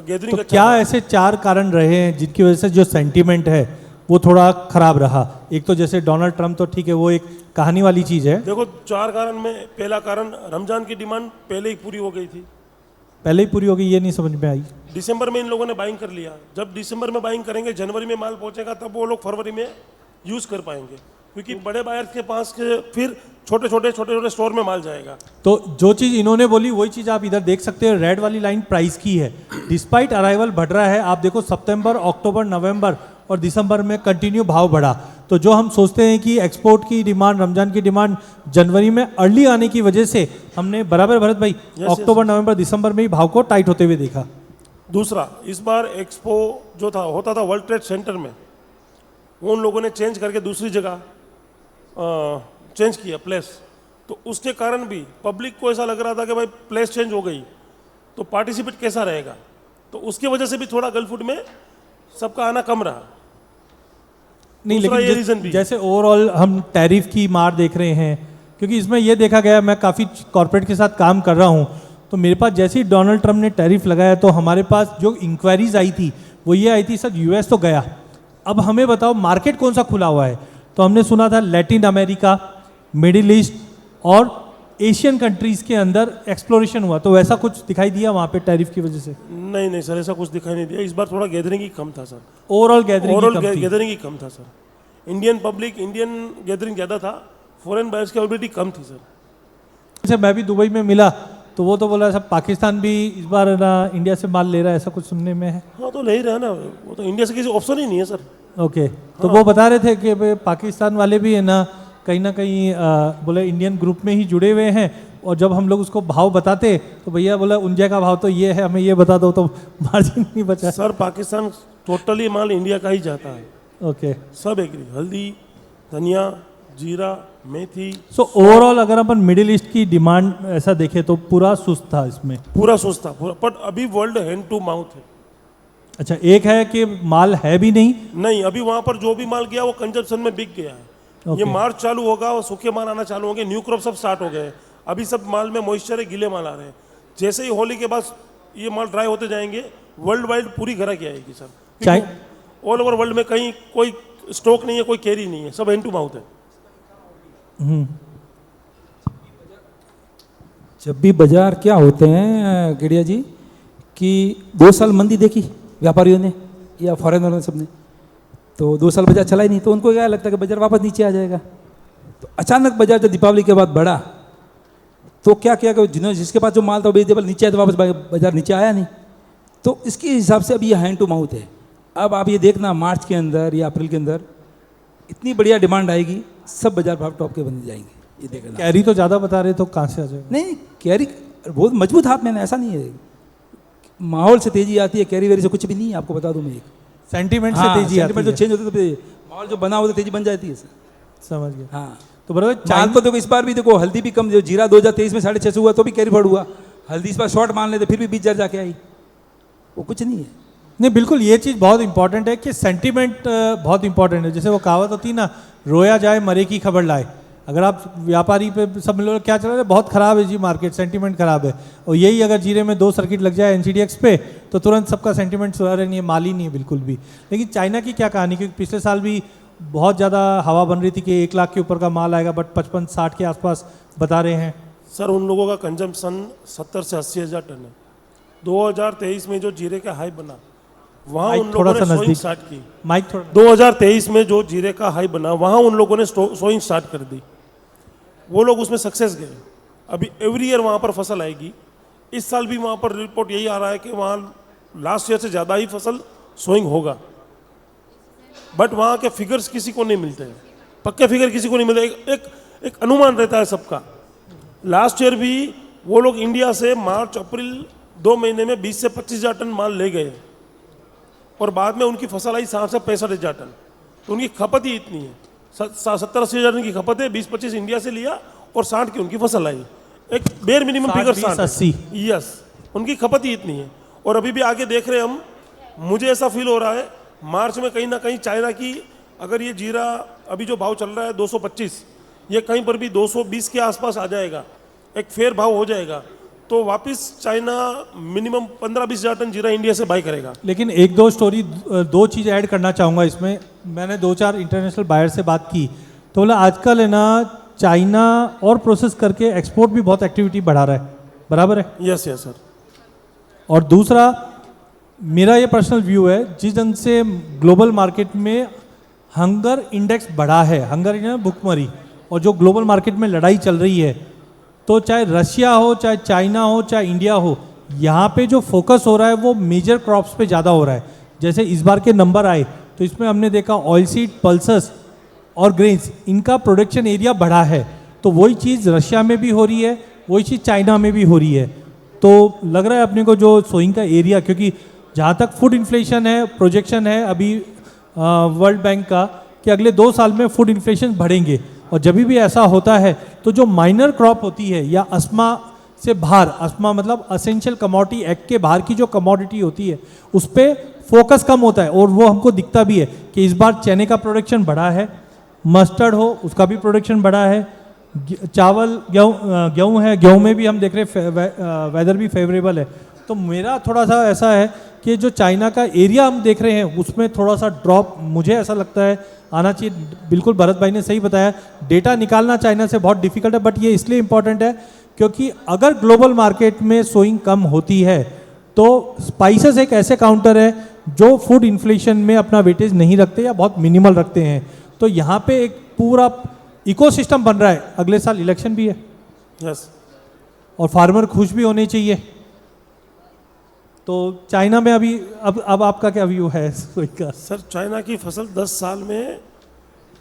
गैदरिंग। तो क्या ऐसे 4 कारण रहे हैं जिनकी वजह से जो सेंटीमेंट है वो थोड़ा खराब रहा? एक तो जैसे डोनाल्ड ट्रंप, तो ठीक है वो एक कहानी वाली चीज़ है। देखो 4 कारण में पहला कारण रमजान की डिमांड पहले ही पूरी हो गई थी। पहले ही पूरी हो गई, ये नहीं समझ में आई। दिसंबर में इन लोगों ने बाइंग कर लिया, जब दिसंबर में बाइंग करेंगे, जनवरी में माल पहुंचेगा, तब वो लोग फरवरी में यूज़ कर पाएंगे, क्योंकि बड़े बायर्स के पास के फिर छोटे छोटे स्टोर में माल जाएगा। तो जो चीज़ इन्होंने बोली वही चीज़ आप इधर देख सकते हो, रेड वाली लाइन प्राइस की है। डिस्पाइट अराइवल बढ़ रहा है, आप देखो सितंबर, अक्टूबर, नवंबर और दिसंबर में कंटिन्यू भाव बढ़ा। तो जो हम सोचते हैं कि एक्सपोर्ट की डिमांड, रमजान की डिमांड जनवरी में अर्ली आने की वजह से हमने बराबर भरत भाई अक्टूबर, नवंबर, दिसंबर में ही भाव को टाइट होते हुए देखा। दूसरा, इस बार एक्सपो जो था होता था वर्ल्ड ट्रेड सेंटर में, वो उन लोगों ने चेंज करके दूसरी जगह चेंज किया प्लेस, तो उसके कारण भी पब्लिक को ऐसा लग रहा था कि भाई प्लेस चेंज हो गई तो पार्टिसिपेट कैसा रहेगा, तो उसके वजह से भी थोड़ा गल्फ फूड में सबका आना कम रहा। नहीं, दूसरा ये लेकिन रीजन भी, जैसे ओवरऑल हम टैरिफ की मार देख रहे हैं, क्योंकि इसमें यह देखा गया, मैं काफ़ी कॉर्पोरेट के साथ काम कर रहा हूं, तो मेरे पास जैसे ही डोनाल्ड ट्रंप ने टैरिफ लगाया तो हमारे पास जो इंक्वायरीज आई थी वो ये आई थी, सर यूएस तो गया, अब हमें बताओ मार्केट कौन सा खुला हुआ है। तो हमने सुना था लैटिन अमेरिका, मिडिल ईस्ट और एशियन कंट्रीज़ के अंदर एक्सप्लोरेशन हुआ, तो वैसा कुछ दिखाई दिया वहाँ पे टैरिफ की वजह से? नहीं सर, ऐसा कुछ दिखाई नहीं दिया। इस बार थोड़ा गैदरिंग ही कम था सर, ओवरऑल गैदरिंग ही कम था sir. Indian public, Indian gathering ज़्यादा था, फॉरेन बायर्स की अवेलेबिलिटी कम थी सर। जैसे मैं भी दुबई में मिला तो वो तो बोला सब पाकिस्तान भी इस बार ना इंडिया से माल ले रहा है, ऐसा कुछ सुनने में है। हाँ तो ले ही रहा ना, वो तो इंडिया से किसी ऑप्शन ही नहीं है सर। ओके, तो वो बता रहे थे कि पाकिस्तान वाले भी है ना कहीं बोले इंडियन ग्रुप में ही जुड़े हुए हैं, और जब हम लोग उसको भाव बताते तो भैया बोला उनजा का भाव तो ये है, हमें ये बता दो, तो मार्जिन नहीं बचा। सर पाकिस्तान टोटली माल इंडिया का ही जाता है। ओके, सब एग्री, हल्दी, धनिया, जीरा, मेथी। सो ओवरऑल अगर अपन मिडिल ईस्ट की डिमांड ऐसा देखें तो पूरा सुस्त था इसमें? पूरा सुस्त था पूरा, बट अभी वर्ल्ड हैंड टू माउथ है। अच्छा, एक है कि माल है भी नहीं, अभी वहाँ पर जो भी माल गया वो कंजप्शन में बिक गया है। ये मार्च चालू होगा और सूखे माल आना चालू होंगे, न्यू क्रॉप सब स्टार्ट हो गए हैं। अभी सब माल में मॉइस्चर है, गीले माल आ रहे हैं। जैसे ही होली के बाद ये माल ड्राई होते जाएंगे, वर्ल्ड वाइड पूरी ग्राहकी आएगी सर। ऑल ओवर वर्ल्ड में कहीं कोई स्टॉक नहीं है, कोई कैरी नहीं है, सब हैंड टू माउथ है। जब भी बाजार क्या होते हैं गेड़िया जी, कि 2 साल मंदी देखी व्यापारियों ने या फॉरेनर ने, सबने, तो 2 साल बाजार चला ही नहीं, तो उनको क्या लगता है कि बाजार वापस नीचे आ जाएगा। तो अचानक बाजार जब दीपावली के बाद बढ़ा तो क्या किया कि जिसके पास जो माल था वेजिटेबल नीचे आया, तो वापस बाजार नीचे आया नहीं। तो इसके हिसाब से अब ये हैंड टू माउथ है। अब आप ये देखना मार्च के अंदर या अप्रैल के अंदर इतनी बढ़िया डिमांड आएगी, सब बाजार भाव टॉप के बन जाएंगे। ये देखना। कैरी तो ज़्यादा बता रहे तो कहाँ से आ जाएगा? नहीं, कैरी बहुत मजबूत हाथ में, ऐसा नहीं है। माहौल से तेजी आती है, कैरी वेरी से कुछ भी नहीं है, आपको बता दूं मैं एक। सेंटीमेंट से हाँ, तेजी आती sentiment जो है। चेंज होता है तो फिर माहौल जो बना होता है तेजी बन जाती है। समझ गया। हाँ, तो बराबर माल तो देखो इस बार भी देखो हल्दी भी कम, जो जीरा 2023 में 650 हुआ तो भी कैरी फॉरवर्ड हुआ। हल्दी इस बार शॉर्ट मान लेते फिर भी 20 जाके आई, वो कुछ नहीं है। नहीं, बिल्कुल ये चीज़ बहुत इंपॉर्टेंट है कि सेंटीमेंट बहुत इंपॉर्टेंट है। जैसे वो कहावत होती है ना, रोया जाए मरे की खबर लाए। अगर आप व्यापारी पे सब मिलो क्या चल रहा है, बहुत ख़राब है जी मार्केट, सेंटीमेंट ख़राब है, और यही अगर जीरे में 2 सर्किट लग जाए एनसीडीएक्स पे तो तुरंत सबका सेंटीमेंट सुधार नहीं है, माल ही नहीं है बिल्कुल भी। लेकिन चाइना की क्या कहानी, क्योंकि पिछले साल भी बहुत ज़्यादा हवा बन रही थी कि 1 लाख के ऊपर का माल आएगा, बट 55-60 के आसपास बता रहे हैं। सर उन लोगों का कंजम्पशन 70 से 80 हज़ार टन है। 2023 में जो जीरे का हाई बना, वहाँ माइक उन लोगों थोड़ा ने सा सोइंग नजदीक। स्टार्ट की। माइक थोड़ा 2023 में जो जीरे का हाई बना, वहाँ उन लोगों ने सोइंग स्टार्ट कर दी। वो लोग उसमें सक्सेस गए। अभी एवरी ईयर वहाँ पर फसल आएगी। इस साल भी वहाँ पर रिपोर्ट यही आ रहा है कि वहाँ लास्ट ईयर से ज़्यादा ही फसल सोइंग होगा। बट वहाँ के फिगर्स किसी को नहीं मिलते हैं, पक्के फिगर किसी को नहीं मिलते। एक अनुमान रहता है सबका। लास्ट ईयर भी वो लोग इंडिया से मार्च अप्रैल 2 महीने में 20 से 25 हज़ार टन माल ले गए, और बाद में उनकी फसल आई 60 से 65 हज़ार टन। तो उनकी खपत ही इतनी है, 70-80 हज़ार टन की खपत है, 20-25 इंडिया से लिया और 60 की उनकी फसल आई। एक बेर मिनिमम 60, फिगर 20, 60 80। यस, उनकी खपत ही इतनी है। और अभी भी आगे देख रहे हैं हम, मुझे ऐसा फील हो रहा है मार्च में कहीं ना कहीं चाइना की, अगर ये जीरा अभी जो भाव चल रहा है 225, ये कहीं पर भी 220 के आसपास आ जाएगा, एक फेयर भाव हो जाएगा, तो वापस चाइना मिनिमम 15-20 हज़ार टन जीरा इंडिया से बाई करेगा। लेकिन 1-2 स्टोरी, 2 चीज़ ऐड करना चाहूँगा इसमें। मैंने 2-4 इंटरनेशनल बायर से बात की तो बोला आजकल है ना चाइना और प्रोसेस करके एक्सपोर्ट भी बहुत एक्टिविटी बढ़ा रहा है, बराबर है? Yes yes sir. और दूसरा, मेरा ये पर्सनल व्यू है, जिस ढंग से ग्लोबल मार्केट में हंगर इंडेक्स बढ़ा है, हंगर इंडेक्स भुखमरी, और जो ग्लोबल मार्केट में लड़ाई चल रही है, तो चाहे रशिया हो, चाहे चाइना हो, चाहे इंडिया हो, यहाँ पे जो फोकस हो रहा है वो मेजर क्रॉप्स पे ज़्यादा हो रहा है। जैसे इस बार के नंबर आए तो इसमें हमने देखा ऑयल सीड, पल्सेस और ग्रेन्स, इनका प्रोडक्शन एरिया बढ़ा है। तो वही चीज़ रशिया में भी हो रही है, वही चीज़ चाइना में भी हो रही है। तो लग रहा है अपने को जो सोइंग का एरिया, क्योंकि जहाँ तक फूड इन्फ्लेशन है, प्रोजेक्शन है अभी वर्ल्ड बैंक का कि अगले 2 साल में फूड इन्फ्लेशन बढ़ेंगे, और जब भी ऐसा होता है तो जो माइनर क्रॉप होती है या अस्मा से बाहर, अस्मा मतलब असेंशियल कमोडिटी एक्ट के बाहर की जो कमोडिटी होती है, उस पर फोकस कम होता है। और वो हमको दिखता भी है कि इस बार चने का प्रोडक्शन बढ़ा है, मस्टर्ड हो उसका भी प्रोडक्शन बढ़ा है, चावल, गेहूँ है, गेहूँ में भी हम देख रहे हैं वेदर भी फेवरेबल है। तो मेरा थोड़ा सा ऐसा है कि जो चाइना का एरिया हम देख रहे हैं उसमें थोड़ा सा ड्रॉप मुझे ऐसा लगता है आना चाहिए। बिल्कुल भरत भाई ने सही बताया, डेटा निकालना चाइना से बहुत डिफिकल्ट है, बट ये इसलिए इम्पॉर्टेंट है क्योंकि अगर ग्लोबल मार्केट में सोइंग कम होती है तो स्पाइसेस एक ऐसे काउंटर है जो फूड इन्फ्लेशन में अपना वेटेज नहीं रखते या बहुत मिनिमल रखते हैं। तो यहाँ पे एक पूरा इकोसिस्टम बन रहा है। अगले साल इलेक्शन भी है, यस, और फार्मर खुश भी होने चाहिए। तो चाइना में अभी अब आपका क्या व्यू है सोई का? सर चाइना की फसल 10 साल में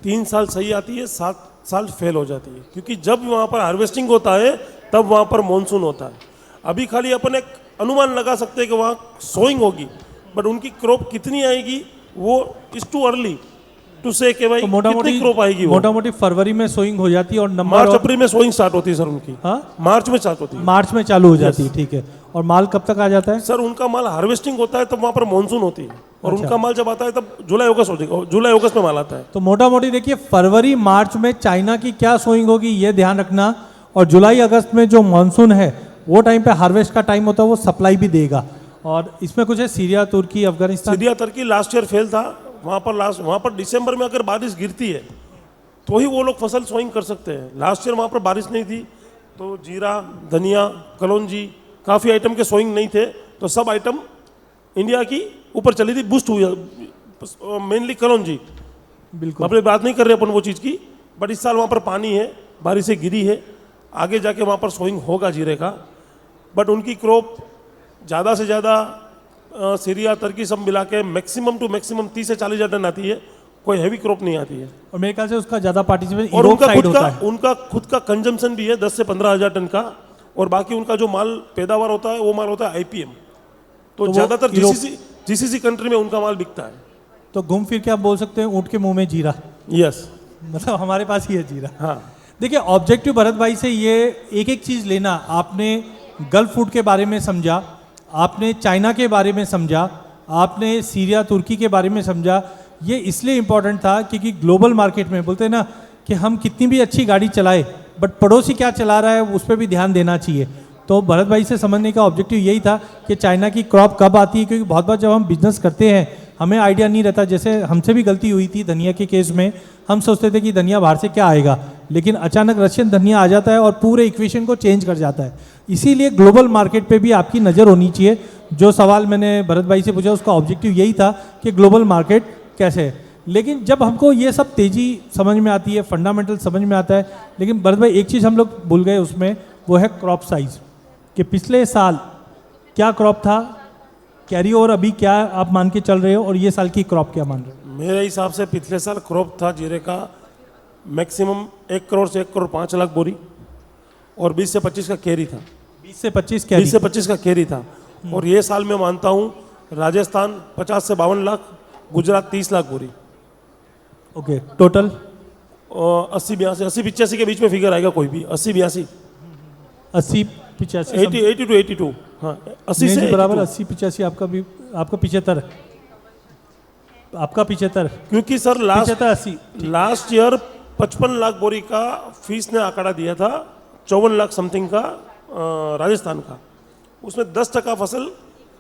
3 साल सही आती है, 7 साल फेल हो जाती है, क्योंकि जब वहाँ पर हार्वेस्टिंग होता है तब वहाँ पर मॉनसून होता है। अभी खाली अपन एक अनुमान लगा सकते हैं कि वहाँ सोइंग होगी, बट उनकी क्रॉप कितनी आएगी वो इज टू अर्ली टू से कि भाई तो मोटा कितनी मोटी क्रॉप आएगी। वो मोटा मोटी फरवरी में सोइंग हो जाती है और नंबर मार्च अप्रैल में सोइंग स्टार्ट होती है सर उनकी। हाँ? मार्च में स्टार्ट होती है मार्च में चालू हो जाती है, ठीक है। और माल कब तक आ जाता है? सर उनका माल हार्वेस्टिंग होता है तब वहाँ पर मॉनसून होती है, और अच्छा। उनका माल जब आता है तब जुलाई अगस्त हो जाएगा, जुलाई अगस्त में माल आता है। तो मोटा मोटी देखिए फरवरी मार्च में चाइना की क्या सोइंग होगी ये ध्यान रखना, और जुलाई अगस्त में जो मानसून है वो टाइम पे हार्वेस्ट का टाइम होता है, वो सप्लाई भी देगा। और इसमें कुछ है सीरिया, तुर्की, अफगानिस्तान। सीरिया तुर्की लास्ट ईयर फेल था, वहाँ पर दिसंबर में अगर बारिश गिरती है तो ही वो लोग फसल सोइंग कर सकते हैं। लास्ट ईयर वहाँ पर बारिश नहीं थी, तो जीरा, धनिया, कलौंजी, काफ़ी आइटम के सोइंग नहीं थे, तो सब आइटम इंडिया की ऊपर चली थी, बूस्ट हुई, मेनली कलौंजी। बिल्कुल, अपने बात नहीं कर रहे अपन वो चीज़ की, बट इस साल वहाँ पर पानी है, बारिशें गिरी है, आगे जाके वहाँ पर सोइंग होगा जीरे का। बट उनकी क्रॉप ज़्यादा से ज़्यादा सीरिया तुर्की सब मिला के मैक्सिमम टू मैक्सिमम 30 से 40 हज़ार टन आती है, कोई हैवी क्रॉप नहीं आती है। और मेरे ख्याल से उसका ज़्यादा पार्टिसिपेशन और यूरोप साइड होता है। उनका खुद का कंजम्पशन भी है 10 से 15 हजार टन का, और बाकी उनका जो माल पैदावार होता है वो माल होता है आईपीएम। तो वो ज्यादातर यूरोप- जीसीसी कंट्री में उनका माल बिकता है। तो घूम फिर के आप बोल सकते हैं ऊँट के मुंह में जीरा, यस, मतलब हमारे पास ही है जीरा। हाँ। देखिए ऑब्जेक्टिव भरत भाई से ये एक एक चीज़ लेना, आपने गल्फ फूड के बारे में समझा, आपने चाइना के बारे में समझा, आपने सीरिया तुर्की के बारे में समझा। ये इसलिए इम्पोर्टेंट था क्योंकि ग्लोबल मार्केट में बोलते हैं ना कि हम कितनी भी अच्छी गाड़ी चलाए बट पड़ोसी क्या चला रहा है उस पर भी ध्यान देना चाहिए। तो भरत भाई से समझने का ऑब्जेक्टिव यही था कि चाइना की क्रॉप कब आती है, क्योंकि बहुत बार जब हम बिजनेस करते हैं हमें आइडिया नहीं रहता। जैसे हमसे भी गलती हुई थी धनिया के केस में, हम सोचते थे कि धनिया बाहर से क्या आएगा, लेकिन अचानक रशियन धनिया आ जाता है और पूरे इक्वेशन को चेंज कर जाता है। इसीलिए ग्लोबल मार्केट पे भी आपकी नज़र होनी चाहिए। जो सवाल मैंने भरत भाई से पूछा उसका ऑब्जेक्टिव यही था कि ग्लोबल मार्केट कैसे है। लेकिन जब हमको ये सब तेज़ी समझ में आती है, फंडामेंटल समझ में आता है, लेकिन भरत भाई एक चीज़ हम लोग भूल गए उसमें, वो है क्रॉप साइज़, कि पिछले साल क्या क्रॉप था, कैरी ओवर अभी क्या आप मान के चल रहे हो, और ये साल की क्रॉप क्या मान रहे हो? मेरे हिसाब से पिछले साल क्रॉप था जीरे का मैक्सिमम 1 करोड़ से 1 करोड़ 5 लाख बोरी, और 20 से 25 का कैरी था। 20 से 25 कैरी। 20 से 25 का कैरी था। और ये साल मैं मानता हूँ राजस्थान 50 से 52 लाख, गुजरात 30 लाख बोरी, ओके टोटल 80-82 के बीच में फिगर आएगा कोई भी, 80-82, 80-85 80 to 82, हाँ 80 नहीं से जी, बराबर 82। 80-85 आपका भी, आपका 75, आपका 75, क्योंकि सर 75-80 लास्ट ईयर 55 लाख बोरी का फीस ने आंकड़ा दिया था, 54 लाख समथिंग का राजस्थान का, उसमें 10% फसल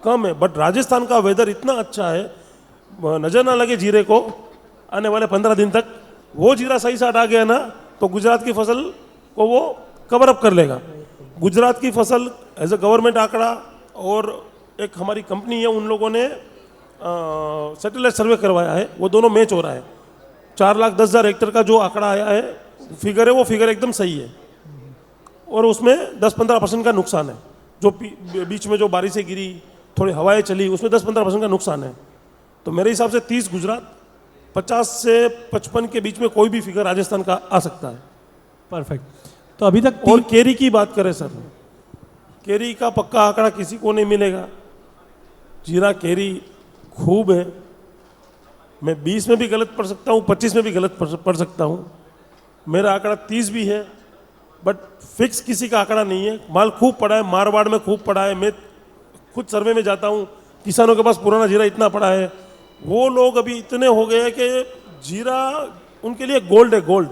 कम है। बट राजस्थान का वेदर इतना अच्छा है, नजर ना लगे जीरे को, आने वाले 15 दिन तक वो जीरा सही से हटा गया ना तो गुजरात की फसल को वो कवर अप कर लेगा। गुजरात की फसल एज अ गवर्नमेंट आंकड़ा, और एक हमारी कंपनी है उन लोगों ने सैटेलाइट सर्वे करवाया है, वो दोनों मैच हो रहा है। 4,10,000 हेक्टेयर का जो आंकड़ा आया है फिगर है, वो फिगर एकदम सही है, और उसमें 10-15% का नुकसान है। जो बीच में जो बारिशें गिरी, थोड़ी हवाएं चली, उसमें 10-15% का नुकसान है। तो मेरे हिसाब से 30 गुजरात, 50 से 55 के बीच में कोई भी फिगर राजस्थान का आ सकता है। परफेक्ट। तो अभी तक और केरी की बात करें सर, केरी का पक्का आंकड़ा किसी को नहीं मिलेगा। जीरा केरी खूब है, मैं 20 में भी गलत पढ़ सकता हूँ, 25 में भी गलत पढ़ सकता हूँ, मेरा आंकड़ा 30 भी है, बट फिक्स किसी का आंकड़ा नहीं है। माल खूब पड़ा है, मारवाड़ में खूब पड़ा है, मैं खुद सर्वे में जाता हूँ, किसानों के पास पुराना जीरा इतना पड़ा है, वो लोग अभी इतने हो गए हैं कि जीरा उनके लिए गोल्ड है, गोल्ड।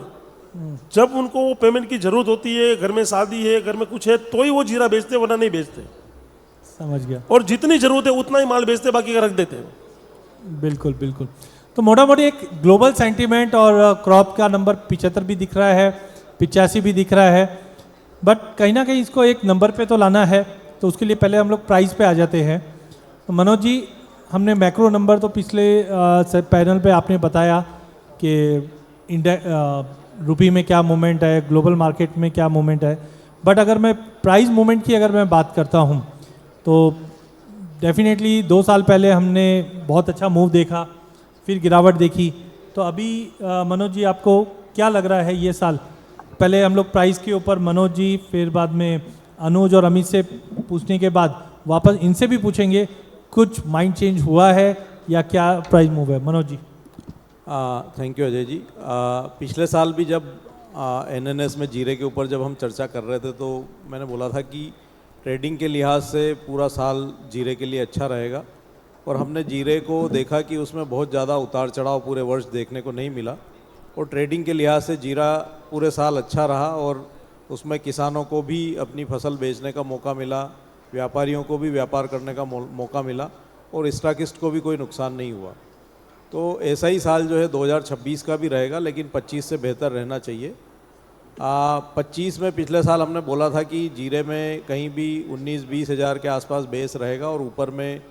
जब उनको वो पेमेंट की जरूरत होती है, घर में शादी है, घर में कुछ है, तो ही वो जीरा बेचते, वरना नहीं बेचते। समझ गया। और जितनी जरूरत है उतना ही माल बेचते, बाकी का रख देते हैं। बिल्कुल बिल्कुल। तो मोटा मोटी एक ग्लोबल सेंटीमेंट, और क्रॉप का नंबर 75 भी दिख रहा है, 85 भी दिख रहा है, बट कहीं ना कहीं इसको एक नंबर पे तो लाना है। तो उसके लिए पहले हम लोग प्राइस पे आ जाते हैं। तो मनोज जी, हमने मैक्रो नंबर तो पिछले पैनल पे आपने बताया कि रुपी में क्या मूवमेंट है, ग्लोबल मार्केट में क्या मूवमेंट है, बट अगर मैं प्राइस मूवमेंट की अगर मैं बात करता हूँ तो डेफिनेटली 2 साल पहले हमने बहुत अच्छा मूव देखा, फिर गिरावट देखी। तो अभी मनोज जी आपको क्या लग रहा है ये साल? पहले हम लोग प्राइस के ऊपर मनोज जी, फिर बाद में अनुज और अमित से पूछने के बाद वापस इनसे भी पूछेंगे कुछ माइंड चेंज हुआ है या क्या प्राइस मूव है। मनोज जी। Thank you Ajay ji. पिछले साल भी जब एनएनएस में जीरे के ऊपर जब हम चर्चा कर रहे थे तो मैंने बोला था कि ट्रेडिंग के लिहाज से पूरा साल जीरे के लिए अच्छा रहेगा, और हमने जीरे को देखा कि उसमें बहुत ज़्यादा उतार चढ़ाव पूरे वर्ष देखने को नहीं मिला, और ट्रेडिंग के लिहाज से जीरा पूरे साल अच्छा रहा, और उसमें किसानों को भी अपनी फसल बेचने का मौका मिला, व्यापारियों को भी व्यापार करने का मौका मिला, और स्टॉकिस्ट को भी कोई नुकसान नहीं हुआ। तो ऐसा ही साल जो है 2026 का भी रहेगा, लेकिन 25 से बेहतर रहना चाहिए। 25 में पिछले साल हमने बोला था कि जीरे में कहीं भी 19-20 हज़ार के आसपास बेस रहेगा, और ऊपर में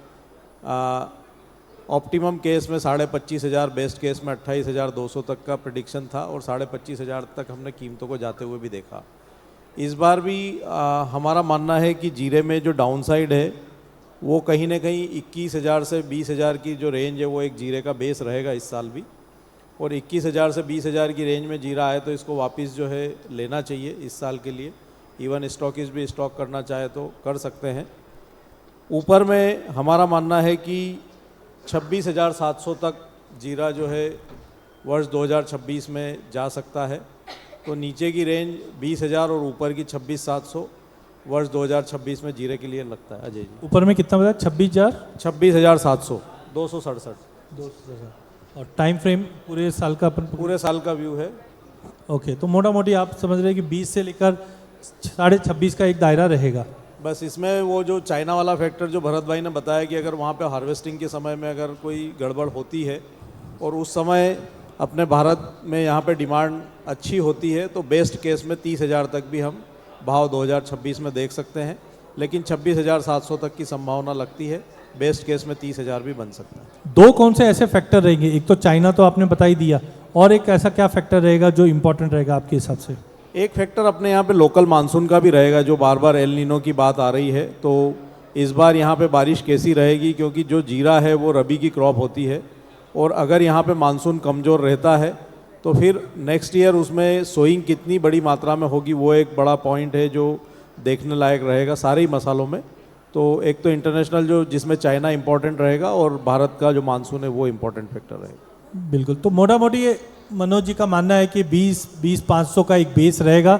ऑप्टिमम केस में 25,500, बेस्ट केस में 28,200 तक का प्रेडिक्शन था, और 25,500 तक हमने कीमतों को जाते हुए भी देखा। इस बार भी हमारा मानना है कि जीरे में जो डाउनसाइड है वो कहीं ना कहीं 21,000 से 20,000 की जो रेंज है वो एक जीरे का बेस रहेगा इस साल भी। और 21,000 से 20,000 की रेंज में जीरा आए तो इसको वापस जो है लेना चाहिए इस साल के लिए। इवन स्टॉकिस्ट भी स्टॉक करना चाहे तो कर सकते हैं। ऊपर में हमारा मानना है कि 26,700 तक जीरा जो है वर्ष 2026 में जा सकता है। तो नीचे की रेंज 20,000 और ऊपर की 26,700 वर्ष 2026 में जीरे के लिए लगता है। अजय जी, ऊपर में कितना बताया? 26,000 26,700 267 और टाइम फ्रेम पूरे साल का अपन पूरे साल का व्यू है। ओके, तो मोटा मोटी आप समझ रहे हैं कि 20 से लेकर 26.5 का एक दायरा रहेगा। बस इसमें वो जो चाइना वाला फैक्टर जो भरत भाई ने बताया कि अगर वहाँ पे हार्वेस्टिंग के समय में अगर कोई गड़बड़ होती है और उस समय अपने भारत में यहाँ पे डिमांड अच्छी होती है तो बेस्ट केस में 30,000 तक भी हम भाव 2026 में देख सकते हैं, लेकिन 26,700 तक की संभावना लगती है। बेस्ट केस में 30,000 भी बन सकता है। दो कौन से ऐसे फैक्टर रहेंगे? एक तो चाइना तो आपने बता ही दिया, और एक ऐसा क्या फैक्टर रहेगा जो इम्पोर्टेंट रहेगा आपके हिसाब से? एक फैक्टर अपने यहाँ पे लोकल मानसून का भी रहेगा, जो बार बार एल नीनो की बात आ रही है। तो इस बार यहाँ पे बारिश कैसी रहेगी, क्योंकि जो जीरा है वो रबी की क्रॉप होती है और अगर यहाँ पे मानसून कमज़ोर रहता है तो फिर नेक्स्ट ईयर उसमें सोइंग कितनी बड़ी मात्रा में होगी वो एक बड़ा पॉइंट है जो देखने लायक रहेगा सारे ही मसालों में। तो एक तो इंटरनेशनल जो जिसमें चाइना इंपॉर्टेंट रहेगा और भारत का जो मानसून है वो इम्पोर्टेंट फैक्टर रहेगा। बिल्कुल, तो मोटा मोटी ये मनोज जी का मानना है कि 20-500 का एक बेस रहेगा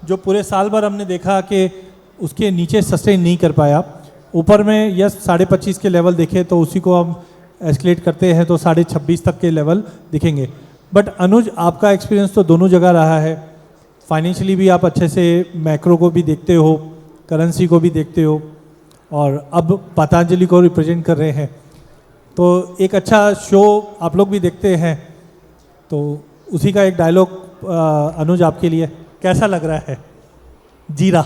जो पूरे साल भर हमने देखा कि उसके नीचे सस्टेन नहीं कर पाया। ऊपर में यस 25.5 के लेवल देखे तो उसी को हम एस्केलेट करते हैं तो 26.5 तक के लेवल दिखेंगे। बट अनुज, आपका एक्सपीरियंस तो दोनों जगह रहा है, फाइनेंशियली भी आप अच्छे से मैक्रो को भी देखते हो, करेंसी को भी देखते हो और अब पतंजलि को रिप्रेजेंट कर रहे हैं, तो एक अच्छा शो आप लोग भी देखते हैं। तो उसी का एक डायलॉग अनुज आपके लिए कैसा लग रहा है? जीरा,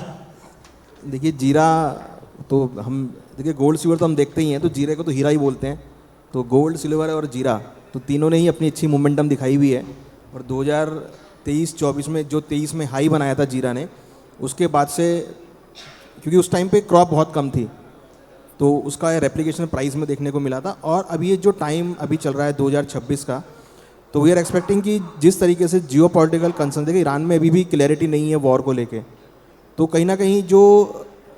देखिए जीरा तो हम देखिए गोल्ड सिल्वर तो हम देखते ही हैं, तो जीरे को तो हीरा ही बोलते हैं। तो गोल्ड सिल्वर और जीरा तो तीनों ने ही अपनी अच्छी मोमेंटम दिखाई हुई है। और 2023-24 में जो 23 में हाई बनाया था जीरा ने, उसके बाद से क्योंकि उस टाइम पे क्रॉप बहुत कम थी तो उसका रेप्लिकेशन प्राइस में देखने को मिला था। और अभी ये जो टाइम अभी चल रहा है 2026 का, तो वी आर एक्सपेक्टिंग कि जिस तरीके से जियो पॉलिटिकल कंसर्न, देखिए ईरान में अभी भी क्लैरिटी नहीं है वॉर को लेके, तो कहीं ना कहीं जो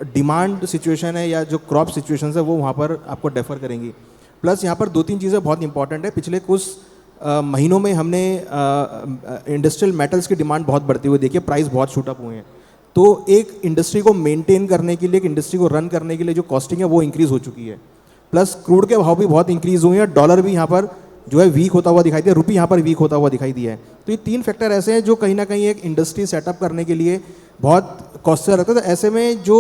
डिमांड सिचुएशन है या जो क्रॉप सिचुएशन है वो वहाँ पर आपको डेफर करेंगी। प्लस यहाँ पर 2-3 चीज़ें बहुत इंपॉर्टेंट है। पिछले कुछ महीनों में हमने इंडस्ट्रियल मेटल्स की डिमांड बहुत बढ़ती हुई देखिए, प्राइस बहुत शूट अप हुए हैं। तो एक इंडस्ट्री को मेंटेन करने के लिए, एक इंडस्ट्री को रन करने के लिए जो कॉस्टिंग है वो इंक्रीज़ हो चुकी है। प्लस क्रूड के भाव भी बहुत इंक्रीज़ हुए हैं, डॉलर भी यहाँ पर जो है वीक होता हुआ दिखाई दिया, रुपये यहाँ पर वीक होता हुआ दिखाई दिया है। तो ये 3 फैक्टर ऐसे हैं जो कहीं ना कहीं एक इंडस्ट्री सेटअप करने के लिए बहुत कॉस्टली रहता है। तो ऐसे में जो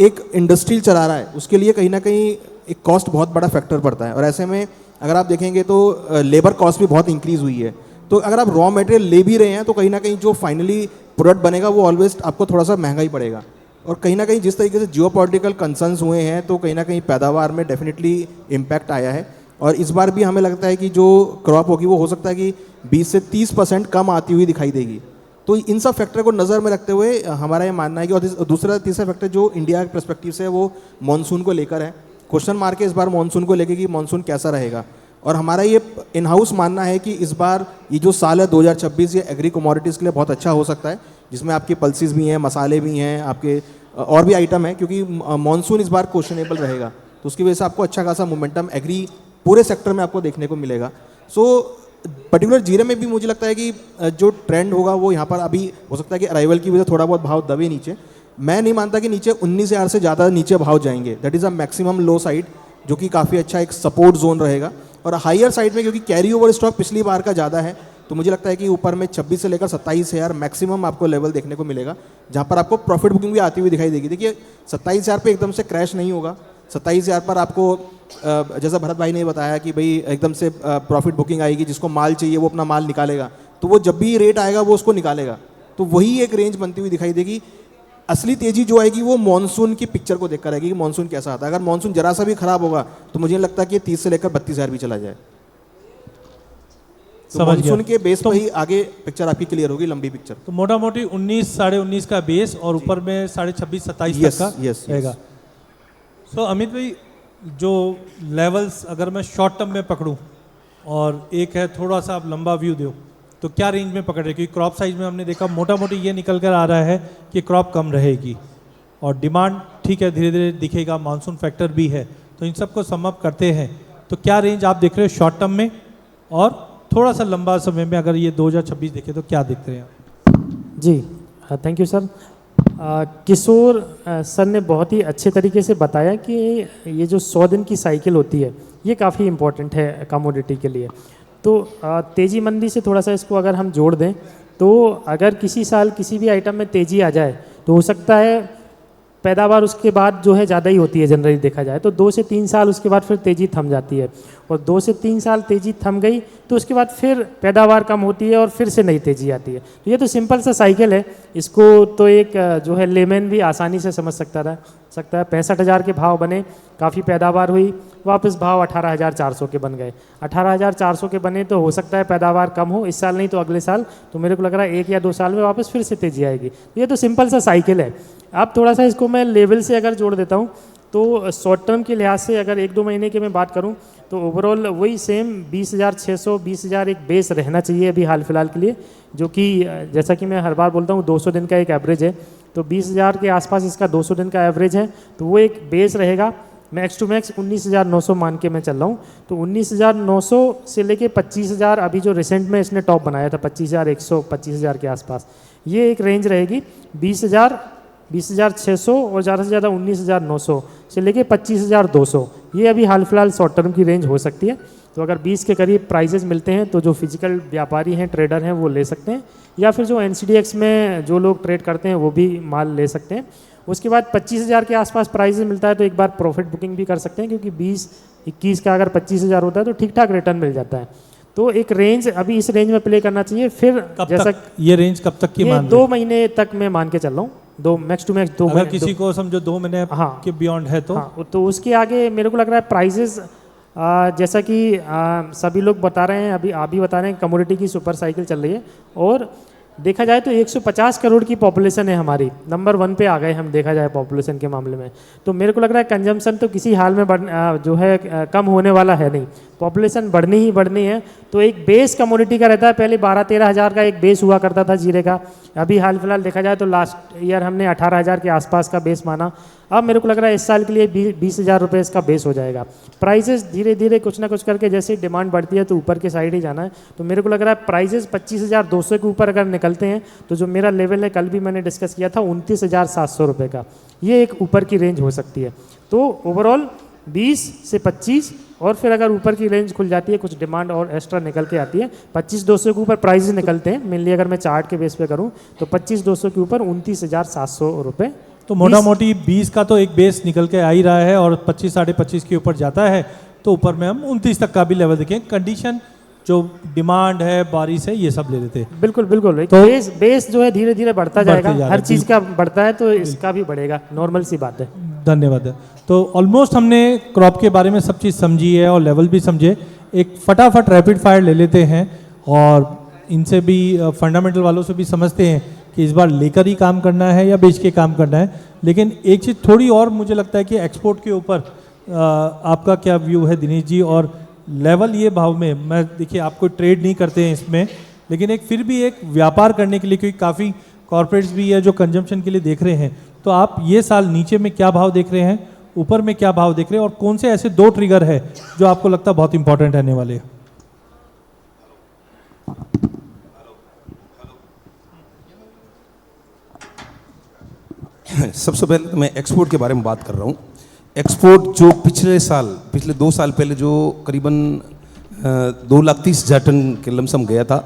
एक इंडस्ट्री चला रहा है उसके लिए कहीं ना कहीं एक कॉस्ट बहुत बड़ा फैक्टर पड़ता है। और ऐसे में अगर आप देखेंगे तो लेबर कॉस्ट भी बहुत इंक्रीज़ हुई है। तो अगर आप रॉ मटेरियल ले भी रहे हैं तो कहीं ना कहीं जो फाइनली प्रोडक्ट बनेगा वो ऑलवेज आपको थोड़ा सा महंगा ही पड़ेगा। और कहीं ना कहीं जिस तरीके से जियो पॉलिटिकल कंसर्न्स हुए हैं तो कहीं ना कहीं पैदावार में डेफिनेटली इम्पैक्ट आया है। और इस बार भी हमें लगता है कि जो क्रॉप होगी वो हो सकता है कि 20 से 30% कम आती हुई दिखाई देगी। तो इन सब फैक्टर को नज़र में रखते हुए हमारा ये मानना है कि, और दूसरा तीसरा फैक्टर जो इंडिया के पर्सपेक्टिव से है वो मानसून को लेकर है। क्वेश्चन मार्क है इस बार मानसून को लेकर कि मानसून कैसा रहेगा। और हमारा ये इन हाउस मानना है कि इस बार ये जो साल है 2026 ये एग्री कमोडिटीज़ के लिए बहुत अच्छा हो सकता है, जिसमें आपके पल्सेस भी हैं, मसाले भी हैं, आपके और भी आइटम है, क्योंकि मानसून इस बार क्वेश्चनेबल रहेगा। तो उसकी वजह से आपको अच्छा खासा मोमेंटम एग्री पूरे सेक्टर में आपको देखने को मिलेगा। सो पर्टिकुलर जीरे में भी मुझे लगता है कि जो ट्रेंड होगा वो यहाँ पर अभी हो सकता है कि अराइवल की वजह से थोड़ा बहुत भाव दबे नीचे। मैं नहीं मानता कि नीचे 19,000 से ज़्यादा नीचे भाव जाएंगे। That is a maximum low side, जो कि काफ़ी अच्छा एक सपोर्ट जोन रहेगा। और हायर साइड में क्योंकि कैरी ओवर स्टॉक पिछली बार का ज़्यादा है, तो मुझे लगता है कि ऊपर में 26 से लेकर 27,000 मैक्सिमम आपको लेवल देखने को मिलेगा, जहाँ पर आपको प्रॉफिट बुकिंग भी आती हुई दिखाई देगी। देखिए 27,000 पे एकदम से क्रैश नहीं होगा। 27,000 पर आपको जैसा भरत भाई ने बताया कि भाई एकदम से प्रॉफिट बुकिंग आएगी, जिसको माल चाहिए वो अपना माल निकालेगा, तो वो जब भी रेट आएगा वो उसको निकालेगा। तो वही एक रेंज बनती हुई दिखाई देगी। असली तेजी जो आएगी वो मानसून की पिक्चर को देखकर आएगी कि मानसून कैसा आता है। अगर मानसून जरा सा भी खराब होगा तो मुझे लगता है कि 30 से लेकर 32,000 भी चला जाए। तो मानसून के बेस पर ही आगे पिक्चर आपकी क्लियर होगी, लंबी पिक्चर। तो मोटा मोटी 19, 19.5 का बेस और ऊपर में 26-27 तक का रहेगा। सो अमित भाई, जो लेवल्स अगर मैं शॉर्ट टर्म में पकड़ूं और एक है थोड़ा सा आप लंबा व्यू दो तो क्या रेंज में पकड़ रहे, क्योंकि क्रॉप साइज में हमने देखा मोटा मोटी ये निकल कर आ रहा है कि क्रॉप कम रहेगी और डिमांड ठीक है धीरे धीरे दिखेगा, मानसून फैक्टर भी है, तो इन सबको सम अप करते हैं तो क्या रेंज आप देख रहे हो शॉर्ट टर्म में और थोड़ा सा लंबा समय में, अगर ये 2026 देखें तो क्या देखते हैं आप? जी thank you sir. Kishore sir ने बहुत ही अच्छे तरीके से बताया कि ये जो 100 दिन की साइकिल होती है ये काफ़ी इम्पोर्टेंट है कमोडिटी के लिए। तो तेज़ी मंदी से थोड़ा सा इसको अगर हम जोड़ दें तो अगर किसी साल किसी भी आइटम में तेज़ी आ जाए तो हो सकता है पैदावार उसके बाद जो है ज़्यादा ही होती है जनरली देखा जाए, तो 2 से 3 साल उसके बाद फिर तेज़ी थम जाती है और 2 से 3 साल तेज़ी थम गई तो उसके बाद फिर पैदावार कम होती है और फिर से नई तेज़ी आती है। तो ये तो सिंपल सा साइकिल है, इसको तो एक जो है लेमैन भी आसानी से समझ सकता है। 65,000 के भाव बने, काफ़ी पैदावार हुई, वापस भाव 18,400 के बन गए। 18,400 के बने तो हो सकता है पैदावार कम हो इस साल नहीं तो अगले साल, तो मेरे को लग रहा है 1 या 2 साल में वापस फिर से तेज़ी आएगी। तो ये तो सिंपल सा साइकिल है। अब थोड़ा सा इसको मैं लेवल से अगर जोड़ देता हूँ तो शॉर्ट टर्म के लिहाज से अगर 1-2 महीने की मैं बात करूँ तो ओवरऑल वही सेम 20,600 20,000 एक बेस रहना चाहिए अभी हाल फिलहाल के लिए, जो कि जैसा कि मैं हर बार बोलता हूँ 200 दिन का एक एवरेज है, तो 20,000 के आसपास इसका 200 दिन का एवरेज है, तो वो एक बेस रहेगा। मैक्स टू मैक्स 19,900 मान के मैं चल रहा हूँ, तो 19,900 से लेके 25,000 अभी जो रिसेंट में इसने टॉप बनाया था 25,100 25,000 के आसपास, ये एक रेंज रहेगी। 20,000 20,600 और ज़्यादा से ज़्यादा 19,900 से लेके 25,200 ये अभी हाल फिलहाल शॉर्ट टर्म की रेंज हो सकती है। तो अगर 20 के करीब प्राइजेस मिलते हैं तो जो फिजिकल व्यापारी हैं ट्रेडर हैं वो ले सकते हैं, या फिर जो NCDX में जो लोग ट्रेड करते हैं वो भी माल ले सकते हैं। उसके बाद 25,000 के आसपास प्राइजेस मिलता है तो एक बार प्रॉफिट बुकिंग भी कर सकते हैं, क्योंकि 20-21 का अगर 25,000 होता है तो ठीक ठाक रिटर्न मिल जाता है। तो एक रेंज अभी इस रेंज में प्ले करना चाहिए। फिर जैसा ये रेंज कब तक की ये मान रहे 2 हैं? महीने तक मैं मान के चल रहा हूँ, 2 मैक्स टू मैक्स 2 अगर महीने किसी को समझो 2 महीने हाँ के बियॉन्ड है तो हाँ, तो उसके आगे मेरे को लग रहा है प्राइजेस जैसा कि सभी लोग बता रहे हैं, अभी आप भी बता रहे हैं कमोडिटी की सुपर साइकिल चल रही है, और देखा जाए तो 150 करोड़ की पॉपुलेशन है हमारी, नंबर 1 पे आ गए हम देखा जाए पॉपुलेशन के मामले में। तो मेरे को लग रहा है कंजम्पशन तो किसी हाल में जो है कम होने वाला है नहीं, पॉपुलेशन बढ़नी ही बढ़नी है। तो एक बेस कमोडिटी का रहता है, पहले 12-13 हज़ार का एक बेस हुआ करता था जीरे का, अभी हाल फिलहाल देखा जाए तो लास्ट ईयर हमने 18,000 के आसपास का बेस माना। अब मेरे को लग रहा है इस साल के लिए 20,000 रुपये इसका बेस हो जाएगा। प्राइजेस धीरे धीरे कुछ ना कुछ करके जैसे डिमांड बढ़ती है तो ऊपर के साइड ही जाना है। तो मेरे को लग रहा है प्राइजेस 25,200 के ऊपर अगर निकलते हैं तो जो मेरा लेवल है कल भी मैंने डिस्कस किया था 29,700 रुपये का, ये एक ऊपर की रेंज हो सकती है। तो ओवरऑल 20 से 25 और फिर अगर ऊपर की रेंज खुल जाती है, कुछ डिमांड और एक्स्ट्रा निकल के आती है, 25,200 के ऊपर प्राइजेस निकलते हैं मेनली। अगर मैं चार्ट के बेस पे करूं तो 25,200 के ऊपर 29,700 रुपये। तो मोटा मोटी 20 का तो एक बेस निकल के आ ही रहा है और 25 साढ़े 25 के ऊपर जाता है तो ऊपर में हम 29 तक का भी लेवल देखें। कंडीशन जो डिमांड है, बारिश है, ये सब ले लेते हैं। बिल्कुल बिल्कुल, तो बेस जो है धीरे धीरे बढ़ता जाएगा, जा रहा हर है, चीज़ का बढ़ता है तो इसका भी बढ़ेगा, नॉर्मल सी बात है। धन्यवाद। तो ऑलमोस्ट हमने क्रॉप के बारे में सब चीज़ समझी है और लेवल भी समझे। एक फटाफट रैपिड फायर ले लेते हैं और इनसे भी फंडामेंटल वालों से भी समझते हैं कि इस बार लेकर ही काम करना है या बेच के काम करना है। लेकिन एक चीज़ थोड़ी और मुझे लगता है कि एक्सपोर्ट के ऊपर आपका क्या व्यू है दिनेश जी, और लेवल ये भाव में, मैं देखिए आप कोई ट्रेड नहीं करते हैं इसमें, लेकिन एक फिर भी एक व्यापार करने के लिए, क्योंकि काफ़ी कॉर्पोरेट्स भी है जो कंजम्पशन के लिए देख रहे हैं, तो आप ये साल नीचे में क्या भाव देख रहे हैं, ऊपर में क्या भाव देख रहे हैं, और कौन से ऐसे 2 ट्रिगर है जो आपको लगता है बहुत इंपॉर्टेंट रहने वाले हैं? सबसे पहले तो मैं एक्सपोर्ट के बारे में बात कर रहा हूँ। एक्सपोर्ट जो पिछले 2 साल पहले जो करीबन 2,30,000 टन के लमसम गया था,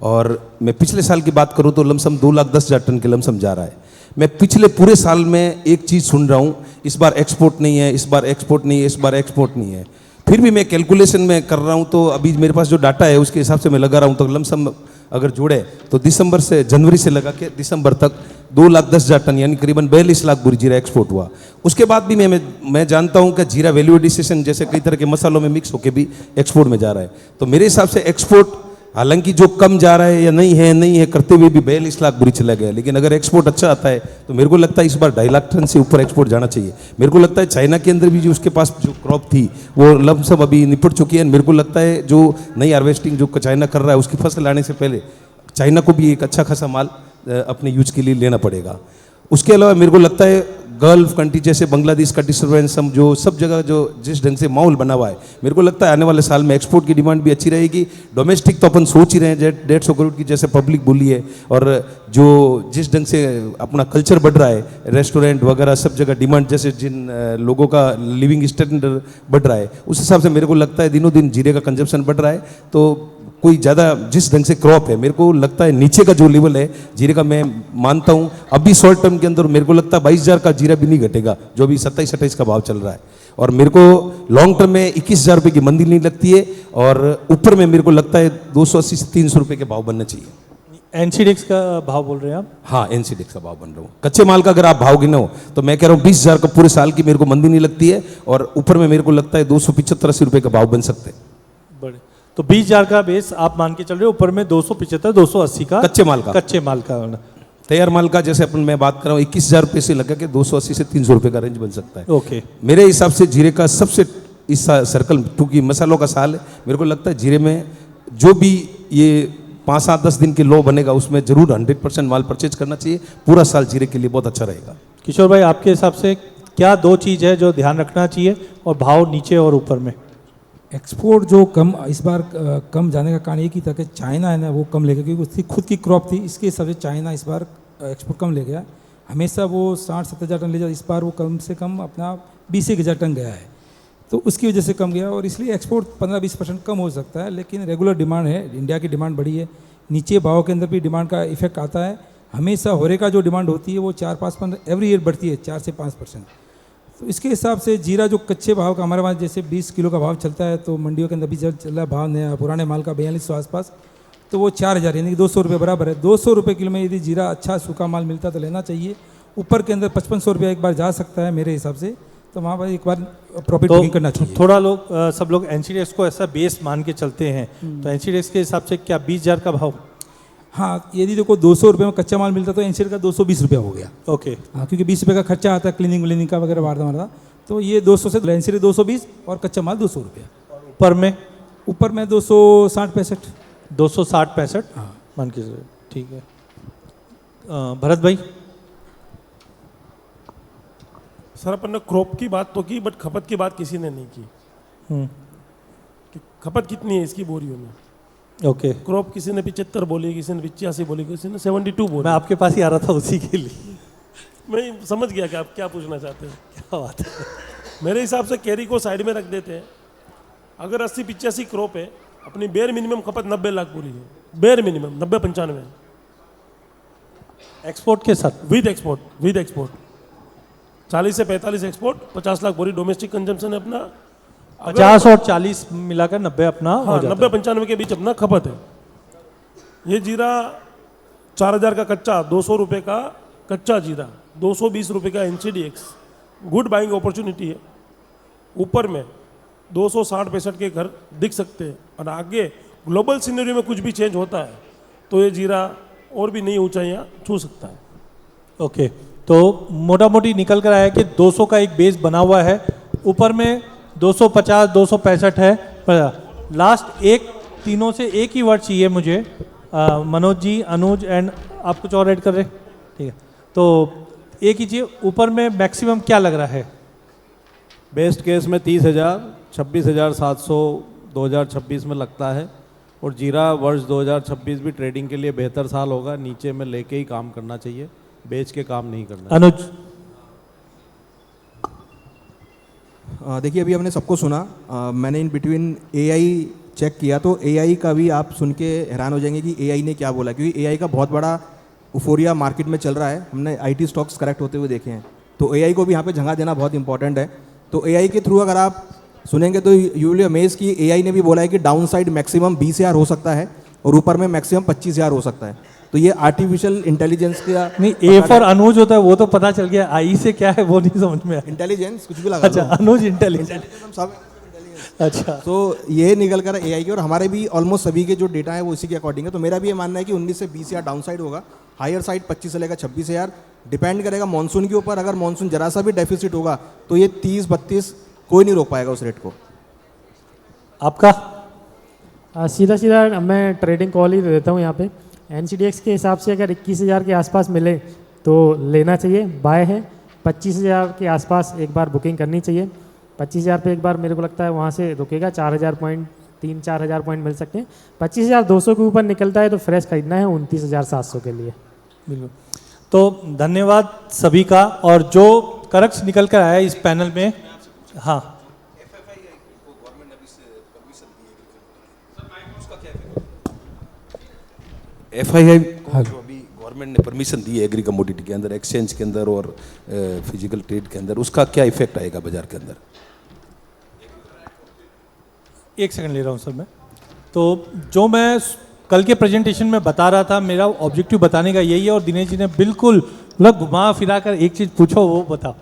और मैं पिछले साल की बात करूँ तो लमसम 2,10,000 टन के लमसम जा रहा है। मैं पिछले पूरे साल में एक चीज़ सुन रहा हूँ, इस बार एक्सपोर्ट नहीं है, इस बार एक्सपोर्ट नहीं है, इस बार एक्सपोर्ट नहीं है। फिर भी मैं कैलकुलेशन में कर रहा हूँ तो अभी मेरे पास जो डाटा है उसके हिसाब से मैं लगा रहा हूँ, तो लमसम अगर जोड़े तो जनवरी से लगा के दिसंबर तक 2,10,000 टन यानी करीबन 42 लाख बोरी जीरा एक्सपोर्ट हुआ। उसके बाद भी मैं जानता हूं कि जीरा वैल्यू एडिशन जैसे कई तरह के मसालों में मिक्स होकर भी एक्सपोर्ट में जा रहा है। तो मेरे हिसाब से एक्सपोर्ट हालांकि जो कम जा रहा है या नहीं है करते हुए भी 42 लाख बुरी चला गया, लेकिन अगर एक्सपोर्ट अच्छा आता है तो मेरे को लगता है इस बार 2.5 लाख टन से ऊपर एक्सपोर्ट जाना चाहिए। मेरे को लगता है चाइना के अंदर भी जो उसके पास जो क्रॉप थी वो लमसम अभी निपट चुकी है। मेरे को लगता है जो नई हार्वेस्टिंग जो चाइना कर रहा है उसकी फसल आने से पहले चाइना को भी एक अच्छा खासा माल अपने यूज के लिए लेना पड़ेगा। उसके अलावा मेरे को लगता है गल्फ कंट्री जैसे बांग्लादेश का डिस्टर्बेंस जो सब जगह जो जिस ढंग से माहौल बना हुआ है, मेरे को लगता है आने वाले साल में एक्सपोर्ट की डिमांड भी अच्छी रहेगी। डोमेस्टिक तो अपन सोच ही रहे हैं 150 करोड़ की जैसे पब्लिक बोली है, और जो जिस ढंग से अपना कल्चर बढ़ रहा है, रेस्टोरेंट वगैरह सब जगह डिमांड जैसे जिन लोगों का लिविंग स्टैंडर्ड बढ़ रहा है, उस हिसाब से मेरे को लगता है दिनों दिन जीरे का कंजप्शन बढ़ रहा है। तो कोई ज़्यादा जिस ढंग से क्रॉप है, मेरे को लगता है नीचे का जो लेवल है जीरे का, मैं मानता हूँ अभी शॉर्ट टर्म के अंदर मेरे को लगता है 22,000 का जीरा भी नहीं घटेगा, जो अभी 27-28 का भाव चल रहा है। और मेरे को लॉन्ग टर्म में 21,000 रुपये की मंदी नहीं लगती है, और ऊपर में मेरे को लगता है 280 से 300 रुपये के भाव बनना चाहिए। एनसीडेक्स का भाव बोल रहे हैं आप? हाँ, एनसीडेक्स का भाव बन रहा हूँ। कच्चे माल का अगर आप भाव गिनो तो मैं कह रहा हूँ 20,000 का पूरे साल की मेरे को मंदी नहीं लगती है, और ऊपर में मेरे को लगता है 275-80 रुपये का भाव बन सकते हैं। बड़े तो 20,000 का बेस आप मान के चल रहे हो, ऊपर में 275-280 का कच्चे माल का तैयार माल का जैसे अपन मैं बात कर रहा हूँ 21,000 रुपये से लगा के 280 से 300 रुपये का रेंज बन सकता है। ओके, मेरे हिसाब से जीरे का सबसे इस सर्कल, क्योंकि मसालों का साल है, मेरे को लगता है जीरे में जो भी ये 5-7-10 दिन के लो बनेगा उसमें जरूर 100% माल परचेज करना चाहिए। पूरा साल जीरे के लिए बहुत अच्छा रहेगा। किशोर भाई, आपके हिसाब से क्या 2 चीज़ है जो ध्यान रखना चाहिए और भाव नीचे और ऊपर में? एक्सपोर्ट जो कम इस बार कम जाने का कारण एक ही था कि चाइना है ना वो कम ले गया, क्योंकि उसकी खुद की क्रॉप थी, इसके हिसाब से चाइना इस बार एक्सपोर्ट कम ले गया। हमेशा वो 60-70 टन ले जाता, इस बार वो कम से कम अपना 20-1 टन गया है, तो उसकी वजह से कम गया, और इसलिए एक्सपोर्ट 15-20% कम हो सकता है। लेकिन रेगुलर डिमांड है, इंडिया की डिमांड बढ़ी है, नीचे भाव के अंदर भी डिमांड का इफेक्ट आता है। हमेशा होरे का जो डिमांड होती है वो 4-5% एवरी ईयर बढ़ती है, 4 से 5%। तो इसके हिसाब से जीरा जो कच्चे भाव का हमारे पास जैसे 20 किलो का भाव चलता है, तो मंडियों के अंदर भी चल रहा है भाव नया पुराने माल का 4200 आसपास, तो वो 4,000 यानी कि 200 रुपये बराबर है। 200 रुपये किलो में यदि जीरा अच्छा सूखा माल मिलता तो लेना चाहिए। ऊपर के अंदर 5500 रुपया एक बार जा सकता है मेरे हिसाब से, तो वहाँ पर एक बार प्रॉफिट बुकिंग करना चाहिए। थोड़ा लोग सब लोग एनसीडेक्स को ऐसा बेस मान के चलते हैं, तो एनसीडेक्स के हिसाब से क्या 20,000 का भाव? हाँ, यदि देखो 200 रुपये में कच्चा माल मिलता तो एनसीड का 220 रुपया हो गया। ओके, हाँ, क्योंकि 20 रुपये का खर्चा आता है क्लीनिंग व्लिनिंग का वगैरह वारदा, तो ये 200 से एनसीड 220 और कच्चा माल 200 रुपया। ऊपर में? ऊपर में 260-65। 260-65 मान के चलिए, ठीक है। भरत भाई? सर अपन ने क्रॉप की बात तो की, बट खपत की बात किसी ने नहीं की कि खपत कितनी है इसकी बोरियों में। ओके, क्रॉप किसी ने 75 बोली, किसी ने 85 बोली, किसी ने 72 बोली। मैं आपके पास ही आ रहा था उसी के लिए। मैं समझ गया कि आप क्या पूछना चाहते हैं। क्या बात है। मेरे हिसाब से कैरी को साइड में रख देते हैं। अगर 80-85 क्रॉप है, अपनी बेयर मिनिमम खपत 90 लाख बोरी है, बेयर मिनिमम 90-95 एक्सपोर्ट के साथ? विद एक्सपोर्ट 40 से 45 एक्सपोर्ट, 50 लाख बोरी डोमेस्टिक कंजम्पशन है अपना। 50 और 40 मिलाकर 90 अपना हाँ, हो जाता है। 90-95 के बीच अपना खपत है। ये जीरा 4,000 का कच्चा, 200 रुपये का कच्चा जीरा, 220 रुपये का एनसीडीएक्स, गुड बाइंग अपॉर्चुनिटी है। ऊपर में 260-65 के घर दिख सकते हैं, और आगे ग्लोबल सिनेरियो में कुछ भी चेंज होता है तो ये जीरा और भी नई ऊंचाइयां छू सकता है। ओके, तो मोटा मोटी निकल कर आया कि 200 का एक बेस बना हुआ है, ऊपर में 250 265 है। पर लास्ट एक तीनों से एक ही वर्ड चाहिए मुझे, मनोज जी, अनुज एंड आप कुछ और ऐड कर रहे हैं? ठीक है, तो एक ही चीज़, ऊपर में मैक्सिमम क्या लग रहा है? बेस्ट केस में 30,000, 26,700 2026 में लगता है, और जीरा वर्ष 2026 भी ट्रेडिंग के लिए बेहतर साल होगा। नीचे में लेके ही काम करना चाहिए, बेच के काम नहीं करना। अनुज? देखिए, अभी हमने सबको सुना, मैंने इन बिटवीन एआई चेक किया, तो एआई का भी आप सुन के हैरान हो जाएंगे कि एआई ने क्या बोला, क्योंकि एआई का बहुत बड़ा उफोरिया मार्केट में चल रहा है। हमने आईटी स्टॉक्स करेक्ट होते हुए देखे हैं, तो एआई को भी यहाँ पे जगह देना बहुत इंपॉर्टेंट है। तो एआई के थ्रू अगर आप सुनेंगे तो यू विल अमेज कि एआई ने भी बोला है कि डाउन साइड मैक्सिमम 20,000 हो सकता है और ऊपर में मैक्सिमम 25,000 हो सकता है। तो ये आर्टिफिशियल इंटेलिजेंस का नहीं, ए फॉर अनुज होता है वो तो पता चल गया, आई से क्या है वो नहीं समझ में आया। इंटेलिजेंस कुछ भी लगा अच्छा, अनुज इंटेलिजेंस। अच्छा, तो ये निकल कर एआई की, और हमारे भी ऑलमोस्ट सभी के जो डेटा है वो इसी के अकॉर्डिंग है। तो मेरा भी ये मानना है कि 19 से 20 हज़ार डाउन साइड होगा, हायर साइड 25 से लेकर 26 हज़ार, डिपेंड करेगा मानसून के ऊपर। अगर मानसून जरा सा भी डेफिसिट होगा तो ये 30-32 कोई नहीं रोक पाएगा उस रेट को। आपका? सीधा सीधा मैं ट्रेडिंग कॉल ही दे देता हूँ यहाँ पे। एनसीडीएक्स के हिसाब से अगर 21,000 के आसपास मिले तो लेना चाहिए, बाय है। 25,000 के आसपास एक बार बुकिंग करनी चाहिए। 25,000 पे एक बार मेरे को लगता है वहाँ से रुकेगा, 4,000 पॉइंट, 3-4,000 पॉइंट मिल सकते हैं। 25,200 के ऊपर निकलता है तो फ्रेश खरीदना है 29,700 के लिए। बिल्कुल। तो धन्यवाद सभी का। और जो करक्स निकल कर आया इस पैनल में, हाँ, FII को जो अभी गवर्नमेंट ने परमिशन दी है एग्री कमोडिटी के अंदर, एक्सचेंज के अंदर और फिजिकल ट्रेड के अंदर, उसका क्या इफेक्ट आएगा बाजार के अंदर? एक सेकंड ले रहा हूँ सर मैं। तो जो मैं कल के प्रेजेंटेशन में बता रहा था, मेरा ऑब्जेक्टिव बताने का यही है, और दिनेश जी ने बिल्कुल मतलब घुमा फिरा कर एक चीज़ पूछो वो बता।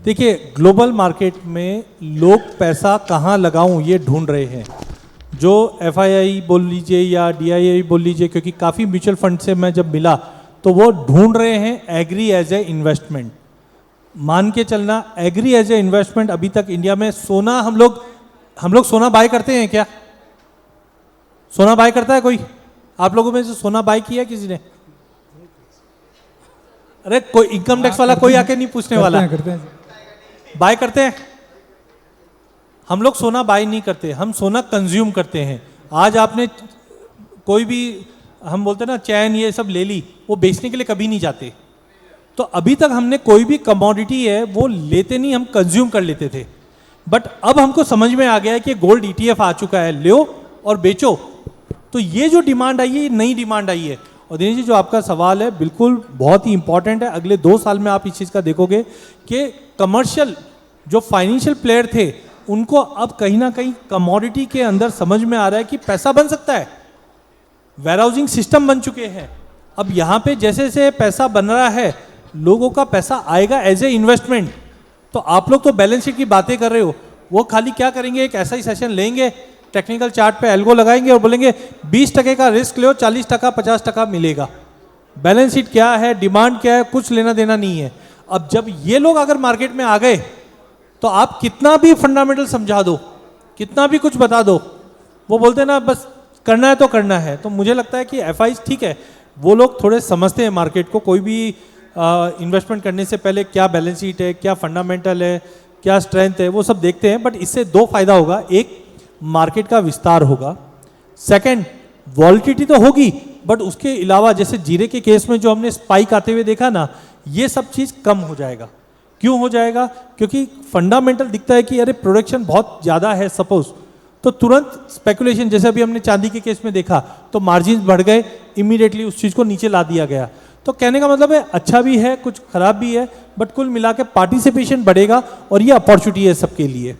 देखिए, ग्लोबल मार्केट में लोग पैसा कहाँ लगाऊं ये ढूंढ रहे हैं। जो FII बोल लीजिए या DII बोल लीजिए, क्योंकि काफ़ी म्यूचुअल फंड से मैं जब मिला तो वो ढूंढ रहे हैं एग्री एज ए इन्वेस्टमेंट। मान के चलना, एग्री एज ए इन्वेस्टमेंट अभी तक इंडिया में सोना, हम लोग सोना बाय करते हैं क्या? सोना बाय करता है कोई? आप लोगों में से सोना बाय किया किसी ने? अरे कोई इनकम टैक्स वाला कोई आके नहीं पूछने वाला। करते हैं। बाय करते हैं? हम लोग सोना बाय नहीं करते, हम सोना कंज्यूम करते हैं। आज आपने कोई भी, हम बोलते हैं ना, चैन ये सब ले ली, वो बेचने के लिए कभी नहीं जाते। तो अभी तक हमने कोई भी कमोडिटी है वो लेते नहीं, हम कंज्यूम कर लेते थे। बट अब हमको समझ में आ गया है कि गोल्ड ETF आ चुका है, लो और बेचो। तो ये जो डिमांड आई है, ये नई डिमांड आई है। और दिनेश जी, जो आपका सवाल है बिल्कुल बहुत ही इंपॉर्टेंट है। अगले 2 साल में आप इस चीज़ का देखोगे कि कमर्शियल जो फाइनेंशियल प्लेयर थे, उनको अब कहीं ना कहीं कमोडिटी के अंदर समझ में आ रहा है कि पैसा बन सकता है। वेयरहाउसिंग सिस्टम बन चुके हैं। अब यहाँ पे जैसे जैसे पैसा बन रहा है, लोगों का पैसा आएगा एज ए इन्वेस्टमेंट। तो आप लोग तो बैलेंस शीट की बातें कर रहे हो, वो खाली क्या करेंगे, एक ऐसा ही सेशन लेंगे, टेक्निकल चार्ट पे एल्गो लगाएंगे और बोलेंगे 20% का रिस्क लो, 40% 50% मिलेगा। बैलेंस शीट क्या है, डिमांड क्या है, कुछ लेना देना नहीं है। अब जब ये लोग अगर मार्केट में आ गए तो आप कितना भी फंडामेंटल समझा दो, कितना भी कुछ बता दो, वो बोलते हैं ना बस करना है तो करना है। तो मुझे लगता है कि FIs ठीक है, वो लोग थोड़े समझते हैं मार्केट को। कोई भी इन्वेस्टमेंट करने से पहले क्या बैलेंस शीट है, क्या फंडामेंटल है, क्या स्ट्रेंथ है, वो सब देखते हैं। बट इससे 2 फायदा होगा, एक मार्केट का विस्तार होगा, सेकंड वॉलिटिलिटी तो होगी, बट उसके अलावा जैसे जीरे के केस में जो हमने स्पाइक आते हुए देखा ना, ये सब चीज़ कम हो जाएगा। क्यों हो जाएगा? क्योंकि फंडामेंटल दिखता है कि अरे प्रोडक्शन बहुत ज़्यादा है सपोज, तो तुरंत स्पेकुलेशन, जैसे अभी हमने चांदी के केस में देखा, तो मार्जिन बढ़ गए, इमीडिएटली उस चीज़ को नीचे ला दिया गया। तो कहने का मतलब है अच्छा भी है, कुछ खराब भी है, बट कुल मिला के पार्टिसिपेशन बढ़ेगा और ये अपॉर्चुनिटी है सबके लिए।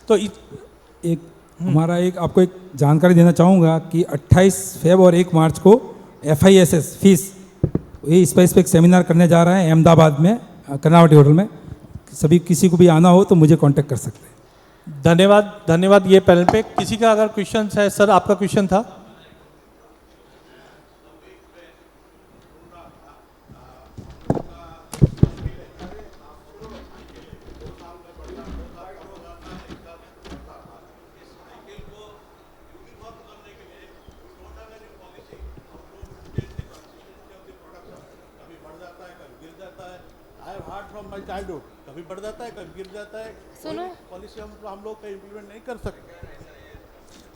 तो एक हमारा एक आपको एक जानकारी देना चाहूँगा कि 28 फेब और 1 मार्च को FISS फीस, ये इस पर एक सेमिनार करने जा रहा है अहमदाबाद में, कर्नावटी होटल में। सभी किसी को भी आना हो तो मुझे कांटेक्ट कर सकते हैं। धन्यवाद, धन्यवाद। ये पैनल पे किसी का अगर क्वेश्चन है, सर आपका क्वेश्चन था? कभी बढ़ जाता है, कभी गिर जाता है। सुनो, पॉलिसी हम लोग का इम्प्लीमेंट नहीं कर सकते।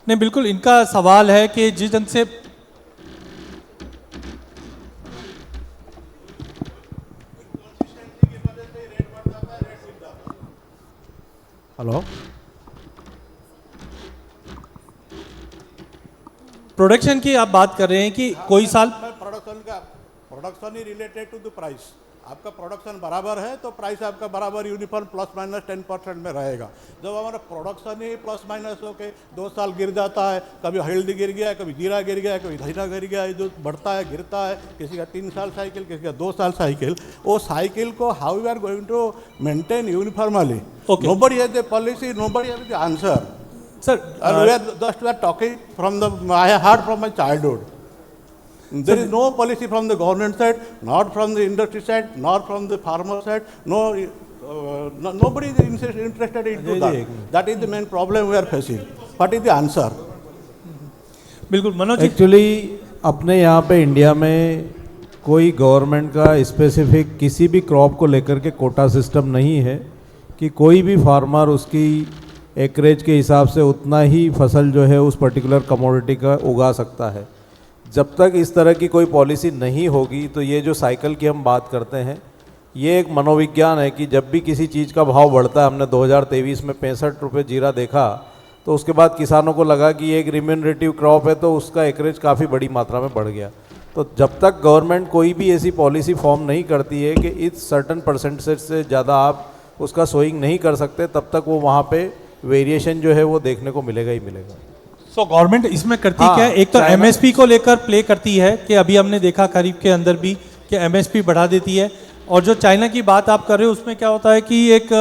नहीं, बिल्कुल इनका सवाल है कि जिस ढंग से हेलो, प्रोडक्शन की आप बात कर रहे हैं कि कोई साल प्रोडक्शन ही रिलेटेड टू द प्राइस। आपका प्रोडक्शन बराबर है तो प्राइस आपका बराबर यूनिफॉर्म ±10% में रहेगा। जब हमारा प्रोडक्शन ही ± होके 2 साल गिर जाता है, कभी हल्दी गिर गया, कभी जीरा गिर गया, कभी धनिया गिर गया, जो बढ़ता है गिरता है, किसी का 3 साल साइकिल, किसी का 2 साल साइकिल, वो साइकिल को how we are going to maintain uniformly. Okay. Nobody has the policy, nobody has the answer. Sir And we are talking from the, I have heard from my childhood. There is no policy from the government side, not from the industry side, nor from the farmer side. Nobody is interested into that. That is the main problem we are facing. What is the answer? बिल्कुल Manoj ji, actually अपने यहाँ पे India में कोई government का specific किसी भी crop को लेकर के कोटा सिस्टम नहीं है कि कोई भी फार्मर उसकी एकरेज के हिसाब से उतना ही फसल जो है उस पर्टिकुलर कमोडिटी का उगा सकता है। जब तक इस तरह की कोई पॉलिसी नहीं होगी तो ये जो साइकिल की हम बात करते हैं ये एक मनोविज्ञान है कि जब भी किसी चीज़ का भाव बढ़ता है, हमने 2023 में 65 रुपये जीरा देखा तो उसके बाद किसानों को लगा कि ये एक रिम्यूनरेटिव क्रॉप है तो उसका एकरेज काफ़ी बड़ी मात्रा में बढ़ गया। तो जब तक गवर्नमेंट कोई भी ऐसी पॉलिसी फॉर्म नहीं करती है कि इस सर्टन परसेंटेज से ज़्यादा आप उसका सोइंग नहीं कर सकते, तब तक वो वहाँ पे वेरिएशन जो है वो देखने को मिलेगा ही मिलेगा। सो गवर्नमेंट इसमें करती हाँ, क्या है, एक तो चाइना- एमएसपी को लेकर प्ले करती है कि अभी हमने देखा खरीफ के अंदर भी कि एमएसपी बढ़ा देती है, और जो चाइना की बात आप कर रहे हो उसमें क्या होता है कि एक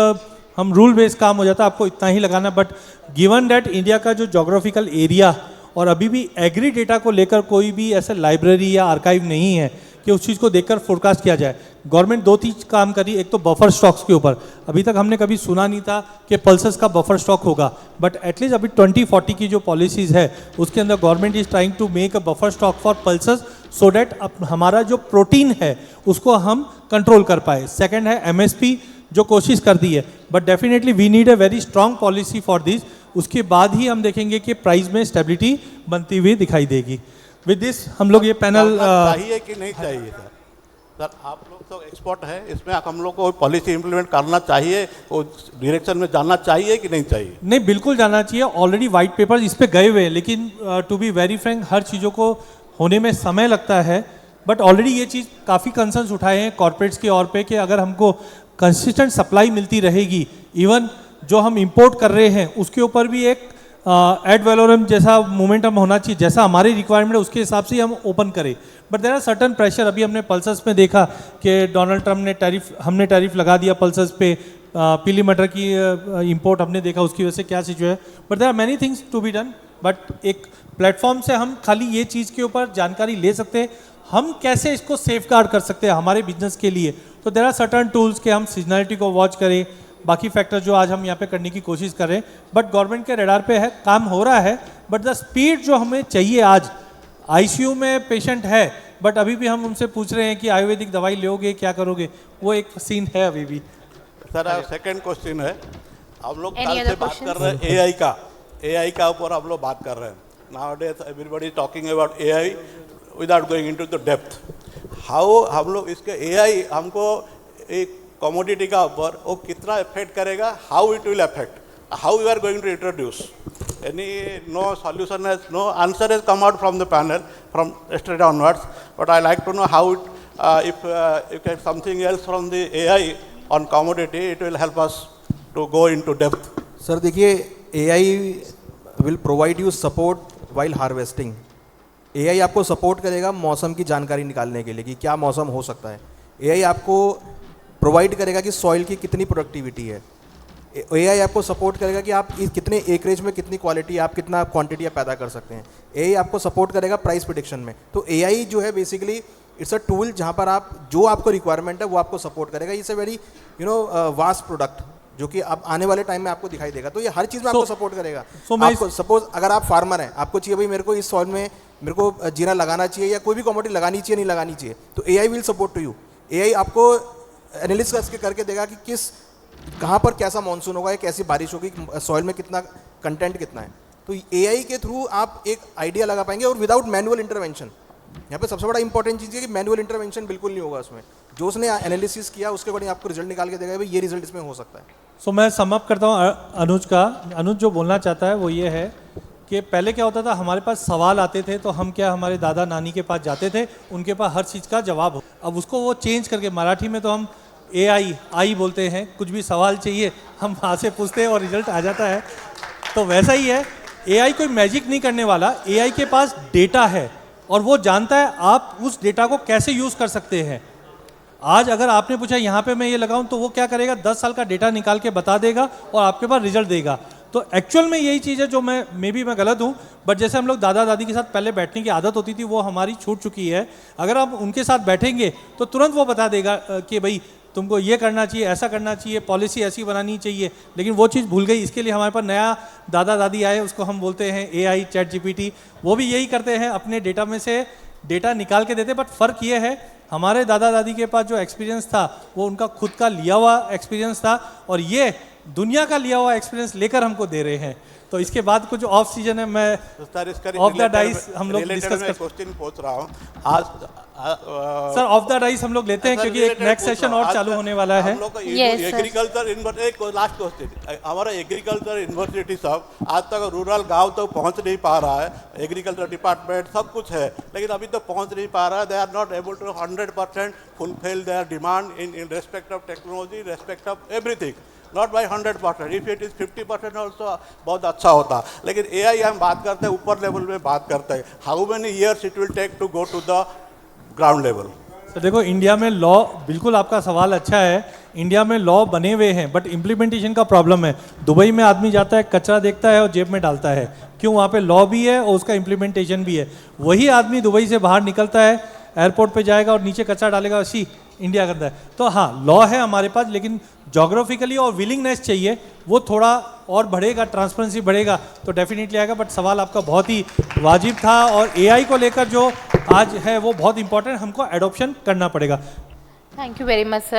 हम रूल बेस्ड काम हो जाता है, आपको इतना ही लगाना। बट गिवन दैट इंडिया का जो जोग्राफिकल एरिया और अभी भी एग्री डेटा को लेकर कोई भी ऐसे लाइब्रेरी या आर्काइव नहीं है कि उस चीज़ को देखकर फोरकास्ट किया जाए। गवर्नमेंट दो चीज काम करी, एक तो बफर स्टॉक्स के ऊपर, अभी तक हमने कभी सुना नहीं था कि पल्सेस का बफर स्टॉक होगा, बट एटलीस्ट अभी 2040 की जो पॉलिसीज़ है उसके अंदर government is trying to make a buffer stock for pulses so that हमारा जो प्रोटीन है उसको हम कंट्रोल कर पाए। सेकेंड है एमएसपी जो कोशिश कर दी है, but definitely we need a very strong policy for this. उसके बाद ही हम देखेंगे कि प्राइस में स्टेबिलिटी बनती हुई दिखाई देगी। विद दिस हम लोग ये पैनल चाहिए कि नहीं चाहिए सर? सर आप लोग तो एक्सपर्ट है इसमें, हम लोग को पॉलिसी इंप्लीमेंट करना चाहिए, उस डायरेक्शन में जाना चाहिए कि नहीं चाहिए? नहीं, बिल्कुल जाना चाहिए। ऑलरेडी वाइट पेपर इस पे गए हुए हैं, लेकिन टू बी वेरी फ्रैंक हर चीज़ों को होने में समय लगता है। बट ऑलरेडी ये चीज़ काफ़ी कंसर्न्स उठाए हैं कॉर्पोरेट्स की ओर पे कि अगर हमको कंसिस्टेंट सप्लाई मिलती रहेगी, इवन जो हम इंपोर्ट कर रहे हैं उसके ऊपर भी एक एड वैलोरम जैसा मोमेंटम होना चाहिए, जैसा हमारी रिक्वायरमेंट है उसके हिसाब से हम ओपन करें। But there are certain pressure. अभी हमने पल्सेस में देखा कि डोनाल्ड ट्रंप ने हमने टैरिफ लगा दिया पल्सेस पे, पीली मटर की इंपोर्ट हमने देखा, उसकी वजह से क्या सिचुएशन है। But there are many things to be done. But एक प्लेटफॉर्म से हम खाली ये चीज़ के ऊपर जानकारी ले सकते हैं, हम कैसे इसको सेफगार्ड कर सकते हैं हमारे बिजनेस के लिए। तो देयर आर सर्टन टूल्स कि हम सीजनलिटी को वॉच करें, बाकी फैक्टर जो आज हम यहाँ पे करने की कोशिश कर रहे हैं। बट गवर्नमेंट के रडार पे है, काम हो रहा है, बट द स्पीड जो हमें चाहिए, आज आईसीयू में पेशेंट है बट अभी भी हम उनसे पूछ रहे हैं कि आयुर्वेदिक दवाई लोगे क्या करोगे, वो एक सीन है अभी भी। सर सेकंड क्वेश्चन है, हम लोग Any कल other से बात questions? कर रहे हैं एआई का ऊपर हम लोग बात कर रहे हैं। Nowadays everybody is talking about AI without going into the depth. How हम लोग इसके AI हमको एक कमोडिटी का ऊपर वो कितना इफेक्ट करेगा, how it will affect, how we are going to introduce any no solution has no answer has come out from the panel from yesterday onwards, but I like to know how it, if you get something else from the AI on commodity, it will help us to go into depth. Sir देखिए, AI will provide you support while harvesting. AI आपको support करेगा मौसम की जानकारी निकालने के लिए कि क्या मौसम हो सकता है। AI आपको प्रोवाइड करेगा कि सॉइल की कितनी प्रोडक्टिविटी है। AI आपको सपोर्ट करेगा कि आप कितने एकरेज में कितनी क्वालिटी, आप कितना क्वांटिटी आप पैदा कर सकते हैं। AI आपको सपोर्ट करेगा प्राइस प्रेडिक्शन में। तो AI जो है बेसिकली इट्स अ टूल जहाँ पर आप जो आपको रिक्वायरमेंट है वो आपको सपोर्ट करेगा। It's a very vast product जो कि अब आने वाले टाइम में आपको दिखाई देगा। तो ये हर चीज़ में आपको सपोर्ट करेगा। आपको सपोज अगर आप फार्मर हैं, आपको चाहिए भाई मेरे को इस सॉइल में मेरे को जीरा लगाना चाहिए या कोई भी कमोडिटी लगानी चाहिए नहीं लगानी चाहिए, तो AI will support to you. AI आपको एनालिसिस करके देगा कि किस कहाँ पर कैसा मानसून होगा या कैसी बारिश होगी, सॉइल में कितना कंटेंट कितना है। तो AI के थ्रू आप एक आइडिया लगा पाएंगे और विदाउट मैनुअल इंटरवेंशन। यहाँ पे सबसे बड़ा इंपॉर्टेंट चीज़ है कि मैनुअल इंटरवेंशन बिल्कुल नहीं होगा उसमें। जो उसने एनालिसिस किया उसके अकॉर्डिंग आपको रिजल्ट निकाल के देगा, भाई ये रिजल्ट इसमें हो सकता है। सो मैं सम अप करता हूँ अनुज का। अनुज जो बोलना चाहता है वो ये है कि पहले क्या होता था, हमारे पास सवाल आते थे तो हम क्या हमारे दादा नानी के पास जाते थे, उनके पास हर चीज़ का जवाब हो। अब उसको वो चेंज करके मराठी में तो हम AI बोलते हैं, कुछ भी सवाल चाहिए हम वहाँ से पूछते हैं और रिजल्ट आ जाता है। तो वैसा ही है, AI कोई मैजिक नहीं करने वाला। AI के पास डेटा है और वो जानता है आप उस डेटा को कैसे यूज़ कर सकते हैं। आज अगर आपने पूछा यहाँ पे मैं ये लगाऊं तो वो क्या करेगा, 10 साल का डेटा निकाल के बता देगा और आपके पास रिजल्ट देगा। तो एक्चुअल में यही चीज़ है जो मैं गलत हूँ, बट जैसे हम लोग दादा दादी के साथ पहले बैठने की आदत होती थी वो हमारी छूट चुकी है। अगर आप उनके साथ बैठेंगे तो तुरंत वो बता देगा कि भाई तुमको ये करना चाहिए, ऐसा करना चाहिए, पॉलिसी ऐसी बनानी चाहिए, लेकिन वो चीज़ भूल गई। इसके लिए हमारे पास नया दादा दादी आए, उसको हम बोलते हैं AI ChatGPT। वो भी यही करते हैं, अपने डेटा में से डेटा निकाल के देते। बट फ़र्क ये है, हमारे दादा दादी के पास जो एक्सपीरियंस था वो उनका खुद का लिया हुआ एक्सपीरियंस था, और ये दुनिया का लिया हुआ एक्सपीरियंस लेकर हमको दे रहे हैं। तो इसके बाद कुछ ऑफ सीजन है, मैं सर इसका ऑफ द डाइस हम लोग डिस्कस कर क्वेश्चन पूछ रहा हूँ आज सर ऑफ द डाइस हम लोग लेते हैं क्योंकि एक नेक्स्ट सेशन और चालू होने वाला है। हम लोग का Yes, sir. Agriculture university, last question, हमारा एग्रीकल्चर यूनिवर्सिटी सब आज तक रूरल गांव तक पहुंच नहीं पा रहा है। एग्रीकल्चर डिपार्टमेंट सब कुछ है, लेकिन अभी तक पहुंच नहीं पा रहा है। They are not able to 100% fulfil their demand in respect of technology, respect of everything, not by 100%। If it is 50% also बहुत अच्छा होता। लेकिन AI हम बात करते हैं ऊपर लेवल में बात करते हैं, how many years it will take to go to the ground level. तो देखो, इंडिया में लॉ, बिल्कुल आपका सवाल अच्छा है, इंडिया में लॉ बने हुए हैं बट इम्प्लीमेंटेशन का प्रॉब्लम है। दुबई में आदमी जाता है, कचरा देखता है और जेब में डालता है, क्यों? वहाँ पे लॉ भी है और उसका इम्प्लीमेंटेशन भी है। वही आदमी दुबई से बाहर निकलता है, एयरपोर्ट पे जाएगा और नीचे कचरा डालेगा, उसी इंडिया करता है। तो हाँ, लॉ है हमारे पास, लेकिन जोग्राफिकली और विलिंगनेस चाहिए, वो थोड़ा और बढ़ेगा, ट्रांसपेरेंसी बढ़ेगा तो डेफिनेटली आएगा। बट सवाल आपका बहुत ही वाजिब था, और AI को लेकर जो आज है वो बहुत इंपॉर्टेंट, हमको एडॉप्शन करना पड़ेगा। Thank you very much sir.